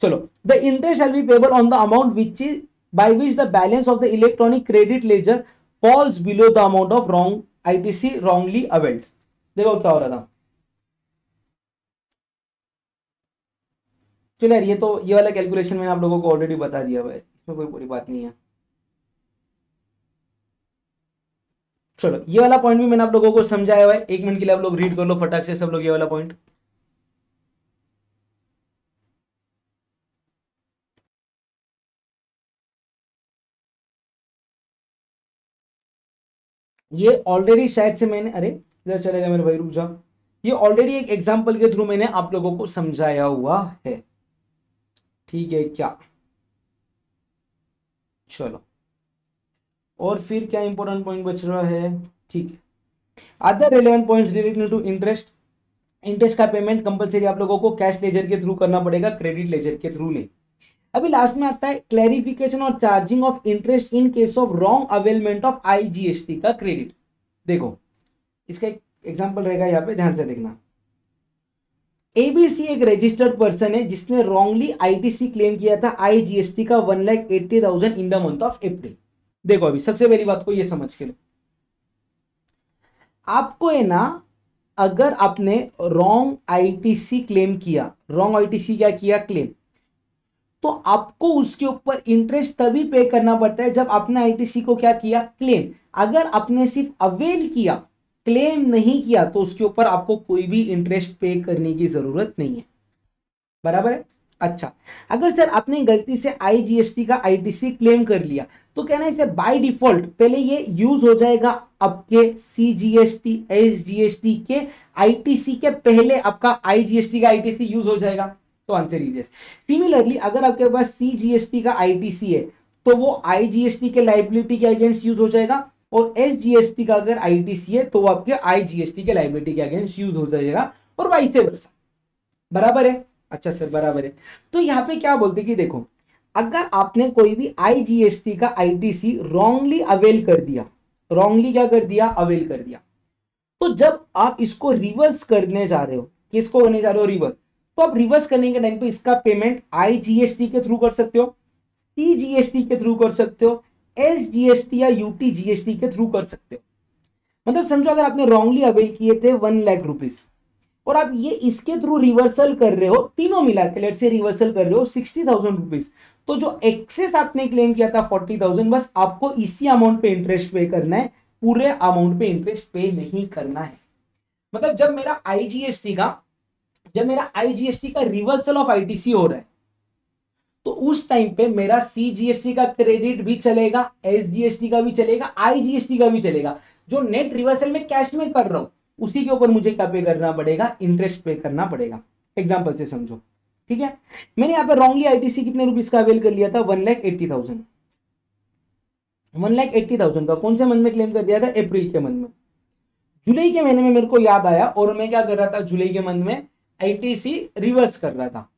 चलो, the interest shall be payable on the amount which is by which the balance of the electronic credit ledger falls below the amount of wrong ITC wrongly availed. देखो क्या हो रहा था, चलो यार ये वाला कैलकुलेशन मैंने आप लोगों को ऑलरेडी बता दिया है, इसमें कोई बुरी बात नहीं है। चलो ये वाला पॉइंट भी मैंने आप लोगों को समझाया हुआ है, 1 मिनट के लिए आप लोग रीड कर लो फटाक से सब लोग ये वाला पॉइंट। ये ऑलरेडी शायद से मैंने, अरे इधर चलेगा मेरे भाई, रुक जा। ये ऑलरेडी एक एग्जांपल के थ्रू मैंने आप लोगों को समझाया हुआ है, ठीक है क्या। चलो, और फिर क्या इंपॉर्टेंट पॉइंट बच रहा है, ठीक है। Other relevant points related to interest, interest का पेमेंट कंपलसरी आप लोगों को कैश लेजर के थ्रू करना पड़ेगा, क्रेडिट लेजर के थ्रू नहीं। अभी लास्ट में आता है क्लैरिफिकेशन और charging of interest in case of wrong availment of IGST का क्रेडिट। देखो इसका एक एग्जांपल रहेगा, यहाँ पे ध्यान से देखना। एबीसी एक रजिस्टर्ड पर्सन है जिसने रॉन्गली आईटीसी क्लेम किया था आईजीएसटी का 1,80,000 in the month of April. देखो अभी सबसे पहली बात को ये समझ के लो, आपको है ना, अगर आपने रॉन्ग आईटीसी क्लेम किया, रॉन्ग आईटीसी क्या किया क्लेम, तो आपको उसके ऊपर इंटरेस्ट तभी पे करना पड़ता है जब आपने आईटीसी को क्या किया क्लेम। अगर आपने सिर्फ अवेल किया, क्लेम नहीं किया, तो उसके ऊपर आपको कोई भी इंटरेस्ट पे करने की जरूरत नहीं है। बराबर है। अच्छा, अगर सर आपने गलती से आईजीएसटी का आईटीसी क्लेम कर लिया, तो कहना है इसे बाय डिफॉल्ट पहले ये यूज हो जाएगा आपके सीजीएसटी एसजीएसटी के आईटीसी के पहले आपका आईजीएसटी का आईटीसी यूज हो जाएगा। तो आंसर इज यस। सिमिलरली अगर आपके पास सीजीएसटी का आईटीसी है तो वो आईजीएसटी के लायबिलिटी के अगेंस्ट यूज हो जाएगा, और एसजीएसटी का अगर आईटीसी है तो वो आपके आईजीएसटी के लायबिलिटी के अगेंस्ट यूज हो जाएगा, और वाइस वर्सा। बराबर है। अच्छा सर बराबर है। तो यहाँ पे क्या बोलते कि देखो, अगर आपने कोई भी आईजीएसटी का आईटीसी रॉन्गली अवेल कर दिया, रॉन्गली क्या कर दिया अवेल कर दिया, तो जब आप इसको रिवर्स करने जा रहे हो, किसको करने जा रहे हो रिवर्स, तो आप रिवर्स करने के टाइम पे इसका पेमेंट आईजीएसटी के थ्रू कर सकते हो, सीजीएसटी के थ्रू कर सकते हो, एसजीएसटी या यूटीजीएसटी के थ्रू कर सकते हो। मतलब समझो अगर आपने रॉन्गली अवेल किए थे 1,00,000 रुपीज और आप ये इसके थ्रू रिवर्सल कर रहे हो, तीनों मिला के लेट से रिवर्सल कर रहे हो 60,000 रुपीज, तो जो एक्सेस आपने क्लेम किया था 40,000, बस आपको इसी अमाउंट पे इंटरेस्ट पे करना है, पूरे अमाउंट पे इंटरेस्ट पे नहीं करना है। मतलब जब मेरा आईजीएसटी का रिवर्सल ऑफ आईटीसी हो रहा है, तो उस टाइम पे मेरा सीजीएसटी का क्रेडिट भी चलेगा, एसजीएसटी का भी चलेगा, आईजीएसटी का भी चलेगा। जो नेट रिवर्सल में कैश में कर रहा हूं उसी के ऊपर मुझे क्या पे करना पड़ेगा, इंटरेस्ट पे करना पड़ेगा। एग्जांपल से समझो, ठीक है। मैंने यहाँ पे रॉन्गली आईटीसी कितने रुपीस का अवेल कर लिया था, 1,80,000। 1,80,000 का कौन से मंथ में क्लेम कर दिया था, अप्रैल के मंथ में। जुलाई के महीने में मेरे को याद आया और मैं क्या कर रहा था, जुलाई के मंथ में आईटीसी रिवर्स कर रहा था।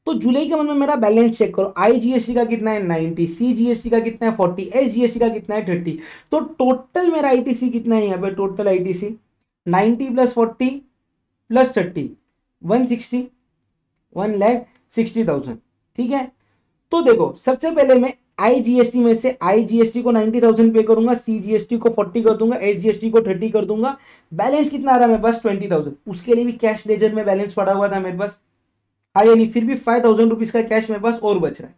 तो जुलाई के मंथ में मेरा बैलेंस चेक करो, आईजीएसटी का कितना है 90, सीजीएसटी का कितना है 40, एसजीएसटी का कितना है 30। तो टोटल मेरा आईटीसी कितना है, यहाँ पे टोटल आईटीसी 90 प्लस 40 प्लस 30 160, 1,60,000। ठीक है। तो देखो सबसे पहले मैं आईजीएसटी में से आईजीएसटी को 90,000 पे करूंगा, सीजीएसटी को 40 कर दूंगा, एसजीएसटी को 30 कर दूंगा। बैलेंस कितना आ रहा है मेरे पास 20,000। उसके लिए भी कैश लेजर में बैलेंस पड़ा हुआ था मेरे पास, हाँ यानी फिर भी 5,000 रुपीज का कैश मेरे पास और बच रहा है।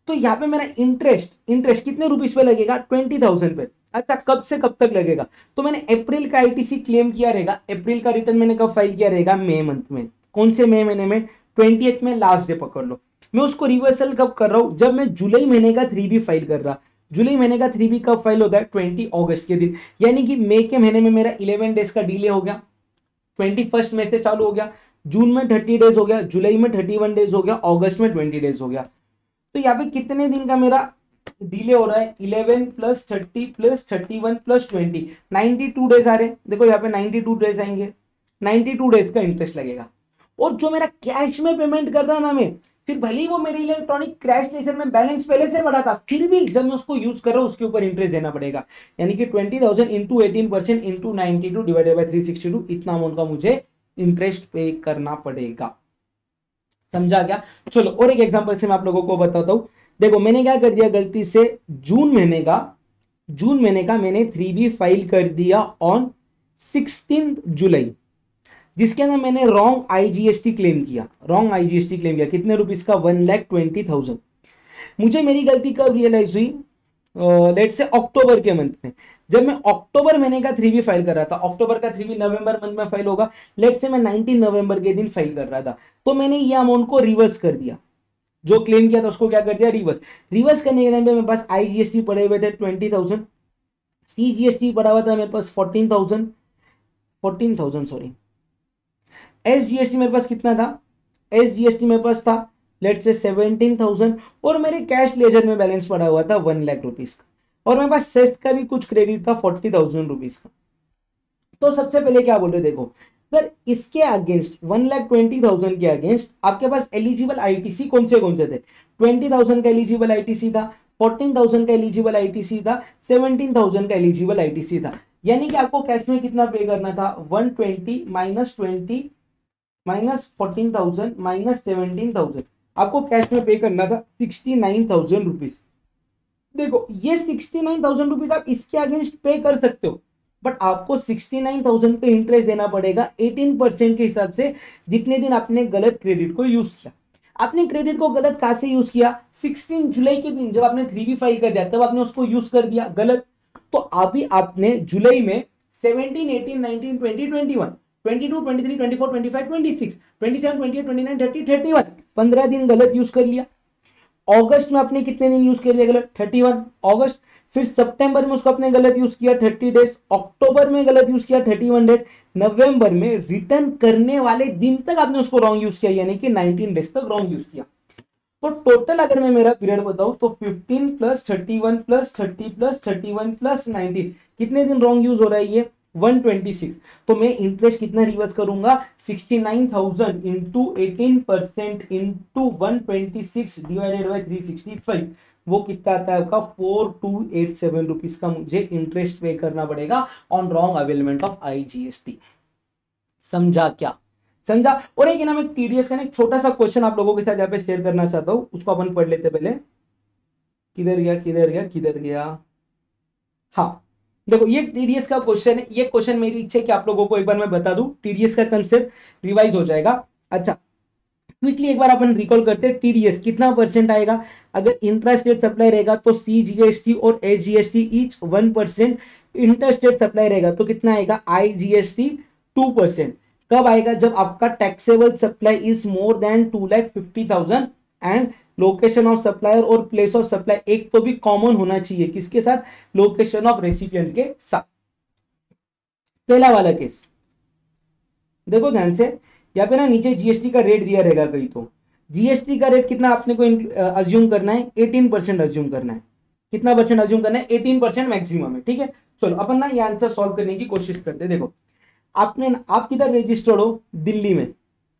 तो यहाँ पे मेरा इंटरेस्ट कितने रुपीज पे लगेगा, 20,000 पे। अच्छा कब से कब तक लगेगा, तो मैंने अप्रैल का आईटीसी क्लेम किया रहेगा, अप्रैल का रिटर्न मैंने कब फाइल किया रहेगा, मई मंथ में। कौन से मई महीने में, 20th में, लास्ट डे पकड़ लो। मैं उसको रिवर्सल कब कर रहा हूं, जब मैं जुलाई महीने का 3B फाइल कर रहा। जुलाई महीने का 3B कब फाइल होता है, 20 अगस्त के दिन। यानी कि मई के महीने में मेरा 11 डेज का डिले हो गया, 21 मई से चालू हो गया, जून में 30 डेज हो गया, जुलाई में 31 डेज हो गया, अगस्त में 20 डेज हो गया। तो यहाँ पे कितने दिन का मेरा डिले हो रहा है, 11 प्लस 30 प्लस 31 प्लस 20, 92 डेज आ रहे हैं। देखो यहाँ पे 92 डेज आएंगे, 92 डेज का इंटरेस्ट लगेगा। और जो मेरा कैश में पेमेंट कर रहा ना मैं, फिर भले ही वो मेरे इलेक्ट्रॉनिक कैश लेजर में बैलेंस पहले से बढ़ा था, फिर भी जब मैं उसको यूज कर रहा हूं उसके ऊपर इंटरेस्ट देना पड़ेगा। यानी कि 20,000 इंटू 18% इंटू 92 डिवाइडेड बाई 362, इतना अमाउंट का मुझे इंटरेस्ट पे करना पड़ेगा। समझा क्या। चलो और एक एग्जांपल से मैं आप लोगों को बताता हूं। देखो मैंने क्या कर दिया गलती से, जून महीने का मैंने 3B फाइल कर दिया ऑन 16 जुलाई, जिसके अंदर मैंने रॉन्ग आईजीएसटी क्लेम किया। कितने रुपीस का, 1,20,000। मुझे मेरी गलती कब रियलाइज हुई, लेट से अक्टूबर के मंथ में, जब मैं अक्टूबर महीने का 3B फाइल कर रहा था। अक्टूबर का 3B नवंबर मंथ में फाइल होगा, लेट से मैं 19 नवंबर के दिन फाइल कर रहा था। तो मैंने ये अमाउंट को रिवर्स कर दिया, जो क्लेम किया था उसको क्या कर दिया, रिवर्स करने के टाइम पे मेरे पास आईजीएसटी पड़े हुए थे 20,000, सीजीएसटी पड़ा हुआ था मेरे पास 14,000 सॉरी, एसजीएसटी मेरे पास कितना था, एसजीएसटी मेरे पास था लेट से 17,000, और मेरे कैश लेजर में बैलेंस पड़ा हुआ था 1,00,000 रुपीज का, और मेरे पास सेस का भी कुछ क्रेडिट था 40,000 रुपीज का। तो सबसे पहले क्या बोल रहे, देखो सर इसके अगेंस्ट 1,20,000 के अगेंस्ट आपके पास एलिजिबल आईटीसी कौन से थे, 20,000 का एलिजिबल आईटीसी था, 14,000 का एलिजिबल आईटीसी था, 17,000 का एलिजिबल आईटीसी था। यानी कि आपको कैश में कितना पे करना था, 120 माइनस 20 माइनस 14,000 माइनस 17,000, आपको कैश में पे करना था 69,000 रुपीज। देखो ये 69,000 रुपीज आप इसके अगेंस्ट पे कर सकते हो, बट आपको 69,000 पे इंटरेस्ट देना पड़ेगा 18% के हिसाब से, जितने दिन आपने गलत क्रेडिट को यूज किया। आपने क्रेडिट को गलत कहां से यूज किया, 16 जुलाई के दिन जब आपने 3B फाइल कर दिया तब आपने उसको यूज कर दिया गलत। तो अभी आपने जुलाई में 17, 18, 19, 20, 21, 22, 23, 24, 25, 26, 27, 28, 29, 30, 31 15 दिन गलत यूज कर लिया। अगस्त में आपने कितने दिन यूज कर लिया गलत, 31 अगस्त। फिर सितंबर में उसको आपने गलत यूज किया 30 डेज, अक्टूबर में गलत यूज किया 31 डेज, नवंबर में रिटर्न करने वाले दिन तक आपने उसको रॉन्ग यूज किया, यानी कि 19 डेज तक रॉन्ग यूज किया। तो टोटल अगर मैं मेरा पीरियड बताऊं तो 15 प्लस 31 प्लस 30 प्लस 31 प्लस 19, कितने दिन रॉन्ग यूज हो रहा है ये, 126। तो मैं इंटरेस्ट कितना रिवर्स करूंगा, 69,000 इंटू 18% इंटू 126 डिवाइडेड बाई 365, वो कितना आता है आपका 4287 रुपीज का मुझे इंटरेस्ट पे करना पड़ेगा on wrong availment of IGST. समझा क्या, समझा। और एक ना मैं टीडीएस का एक छोटा सा क्वेश्चन आप लोगों के साथ यहाँ पे शेयर करना चाहता हूं, उसको अपन पढ़ लेते पहले। किधर गया किधर गया किधर गया, हाँ देखो ये टीडीएस का क्वेश्चन है। ये क्वेश्चन मेरी इच्छा है कि आप लोगों को एक बार मैं बता दूं, टीडीएस का कंसेप्ट रिवाइज हो जाएगा। अच्छा क्विकली एक बार अपन रिकॉल करते हैं, टीडीएस कितना परसेंट आएगा, अगर इंट्रास्टेट सप्लाई रहेगा तो सीजीएसटी और एसजीएसटी ईच 1%, इंटरस्टेट सप्लाई रहेगा तो कितना आएगा आईजीएसटी 2%। कब आएगा, जब आपका taxable supply is more than 2,50,000 and location of supplier और प्लेस ऑफ सप्लाई एक तो भी कॉमन होना चाहिए, किसके साथ, लोकेशन ऑफ रेसिपिएंट के साथ। पहला वाला केस देखो ध्यान से, यहाँ पे ना नीचे जीएसटी का रेट दिया रहेगा कहीं, तो जीएसटी का रेट कितना आपने को अज्यूम करना है, 18% अज्यूम करना है। कितना परसेंट अज्यूम करना है, 18% मैक्सिमम है, ठीक है। चलो अपन ना ये आंसर सॉल्व करने की कोशिश करते हैं। देखो आपने, आप किधर रजिस्टर्ड हो, दिल्ली में,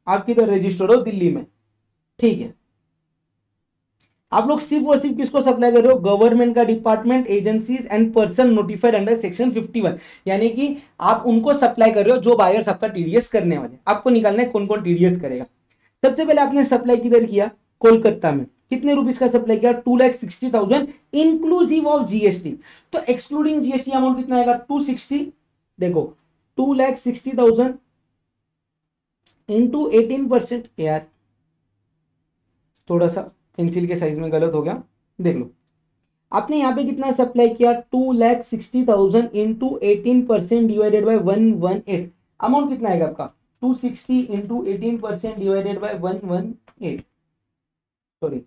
आप किधर रजिस्टर्ड हो, दिल्ली में, ठीक है। आप लोग सिर्फ और सिर्फ किसको सप्लाई कर रहे हो, गवर्नमेंट का department, agencies and person notified under section 51, यानी कि आप उनको सप्लाई कर रहे हो जो बायर्स आपका टीडीएस करने वाले। आपको निकालना है कौन कौन टीडीएस करेगा। सबसे पहले आपने सप्लाई किधर किया, कोलकाता में, कितने रुपीस का सप्लाई किया, 2,60,000 इंक्लूसिव ऑफ जीएसटी। तो एक्सक्लूडिंग जीएसटी अमाउंट कितना आएगा, 260। देखो 2,60,000 इंटू 18%, यार थोड़ा सा पेंसिल के साइज में गलत हो गया, देख लो। आपने यहाँ पे कितना सप्लाई किया, 2,60,000 इंटू 18% डिवाइडेड बाई 118, अमाउंट कितना आएगा आपका, 260 into 18% divided by 118, sorry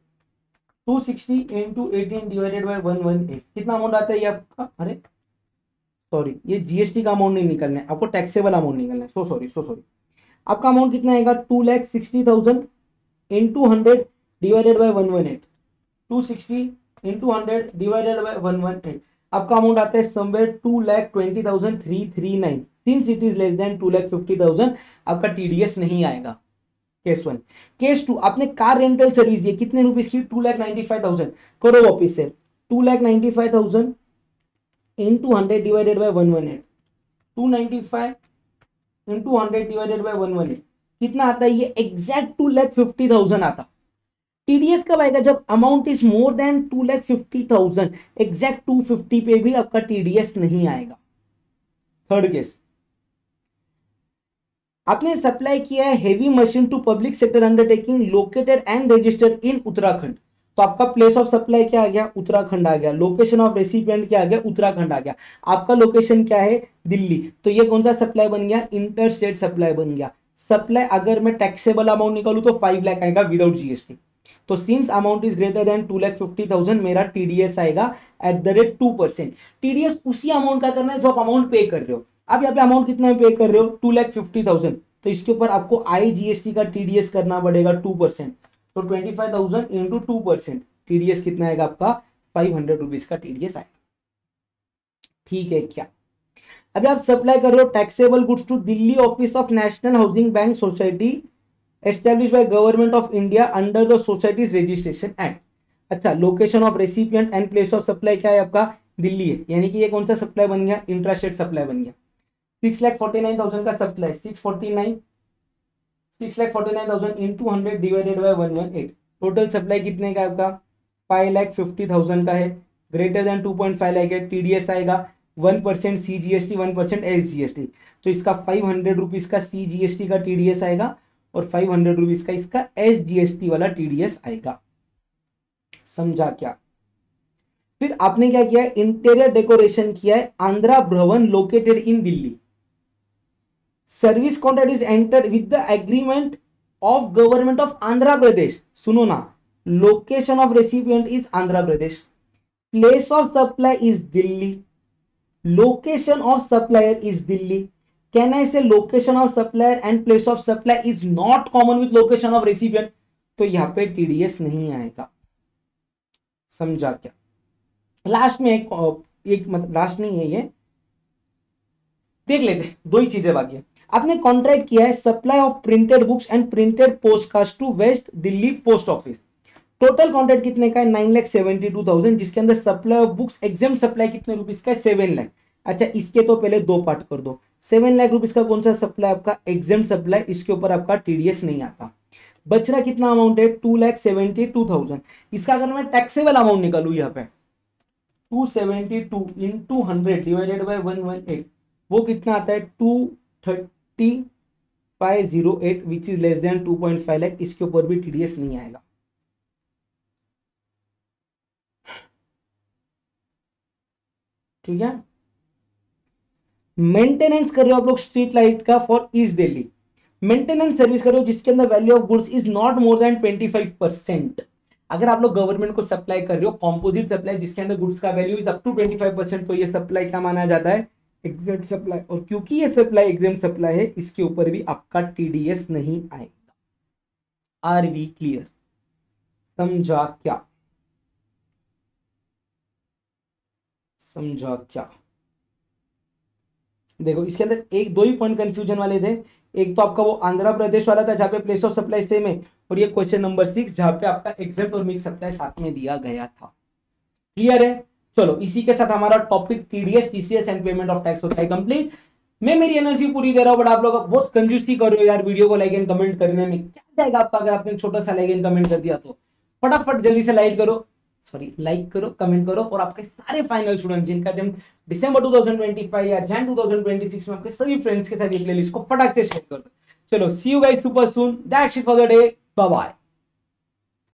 260 into 18 divided by 118, कितना अमाउंट आता है ये आपका, अरे सॉरी ये जीएसटी का अमाउंट नहीं निकलना है, आपको टैक्सेबल अमाउंट निकलना है, सो सॉरी। आपका अमाउंट कितना आएगा, 2,60,000 into 100 divided by 118, 260 into 100 divided by 118, आपका अमाउंट आता है somewhere 2,20,339। Since it is less then 2,50,000 आपका टीडीएस नहीं आएगा, केस 1। केस 2, आपने कार रेंटल सर्विस दी कितने रुपीस की, 2,95,000, करो वापिस से 2,95,000 into 100 divided by 118, 295 into 100 divided by 118, कितना आता है ये, एग्जैक्ट 2,50,000 आता। टीडीएस कब आएगा, जब amount is more than 2,50,000, exact 250 पे भी आपका टीडीएस नहीं आएगा। थर्ड केस, आपने सप्लाई किया है heavy machine to public sector undertaking located and registered in Uttarakhand, तो आपका प्लेस ऑफ सप्लाई क्या आ गया, उत्तराखंड आ गया, लोकेशन ऑफ रेसिपिएंट क्या आ गया, उत्तराखंड आ गया, आपका लोकेशन क्या है, दिल्ली, तो ये कौन सा सप्लाई बन गया, इंटर स्टेट सप्लाई बन गया। सप्लाई अगर मैं टैक्सेबल अमाउंट निकालू तो 5 लाख आएगा विदाउट जीएसटी। तो since amount is greater then 2,50,000 मेरा टीडीएस आएगा एट द रेट 2%। टीडीएस उसी अमाउंट का करना है जो आप अमाउंट पे कर रहे हो। आप यहाँ पे अमाउंट कितना पे कर रहे हो, 2,50,000, तो इसके ऊपर आपको आईजीएसटी का टीडीएस करना पड़ेगा 2%, तो 25,000 इंटू 2%, टीडीएस कितना आएगा आपका 500 रुपीज का टीडीएस आएगा, ठीक है क्या। अभी आप सप्लाई कर रहे हो taxable goods to Delhi office of national housing bank society establish by government of India under the societies registration act. अच्छा, location of recipient and place of supply क्या है आपका, दिल्ली है, यानी कि ये कौन सा सप्लाई बन गया, इंट्रास्टेट सप्लाई बन गया। 6,49,000 का supply, 6,49,000 into 100 divided by 118, total supply कितने का आपका 5,50,000 का है, ग्रेटर देन 2.5 लाख है, टीडीएस आएगा 1% CGST 1% SGST, तो इसका 500 रुपीज का CGST का टीडीएस आएगा और 500 रुपीज का इसका SGST वाला टीडीएस आएगा। समझा क्या? फिर आपने क्या किया है, इंटीरियर डेकोरेशन किया है Andhra Bhavan located in Delhi. Service contract is entered with the agreement of government of Andhra Pradesh. सुनो ना, location of recipient is Andhra Pradesh, place of supply is Delhi, location of supplier is Delhi. Can I say location of supplier and place of supply is not common with location of recipient, तो यहां पे TDS नहीं आएगा। समझा क्या? Last में एक मतलब लास्ट नहीं है ये, देख लेते, दो ही चीजें बाकी है। आपने कॉन्ट्रैक्ट किया है supply of printed books and printed postcards to west Delhi post office. Total contract कितने का है, 9,72,000, जिसके अंदर supply of books exempt supply कितने रुपीज का है, 7 लाख। अच्छा, इसके तो पहले दो पार्ट कर दो। 7 लाख रुपीज का कौन सा सप्लाई आपका एग्जाम सप्लाई, इसके ऊपर आपका टीडीएस नहीं आता। बच रहा कितना अमाउंट है, 2,72,000। इसका अगर मैं टैक्सेबल अमाउंट निकालू यहाँ पे 272 इंटू 100 डिवाइडेड बाय 118, वो कितना आता है 23508 which is less than 2.5 lakh. इसके ऊपर भी टीडीएस नहीं आएगा। ठीक है। मेंटेनेंस कर रहे हो आप लोग स्ट्रीट लाइट का for east Delhi, maintenance service कर रहे हो जिसके अंदर value of goods is not more than 25%। अगर आप लोग गवर्नमेंट को सप्लाई कर रहे हो कॉम्पोजिट सप्लाई जिसके अंदर गुड्स का वैल्यू इज अप टू 25%, तो ये सप्लाई क्या माना जाता है, एग्जेम्प्ट सप्लाई। और क्योंकि ये सप्लाई एग्जेम्प्ट सप्लाई है, इसके ऊपर भी आपका टीडीएस नहीं आएगा। Are we clear? समझा क्या? समझा क्या? देखो इसके अंदर एक दो ही पॉइंट कंफ्यूजन वाले थे। एक तो आपका वो आंध्र प्रदेश वाला था जहां पे प्लेस ऑफ सप्लाई सेम है, और ये क्वेश्चन नंबर 6 जहां पे आपका एग्जेम्प्ट और मिक्स सप्लाई साथ में दिया गया था। क्लियर है? चलो, इसी के साथ हमारा topic TDS TCS and payment of tax होता है कंप्लीट। मैं मेरी एनर्जी पूरी दे रहा हूं, बट आप लोग बहुत कंजूसी कर रहे हो यार। वीडियो को लाइक एंड कमेंट करने में क्या जाएगा आपका, अगर आपने छोटा सा लाइक एंड कमेंट कर दिया तो फटाफट जल्दी से लाइक करो, कमेंट करो, और आपके सारे फाइनल स्टूडेंट जिनका जन्म दिसंबर 2025 या जैन 2026 में, आपके सभी फ्रेंड्स के साथ ये प्लेलिस्ट को फटाक से शेयर कर दो। चलो, see you guys super soon, that's it for the day, bye bye.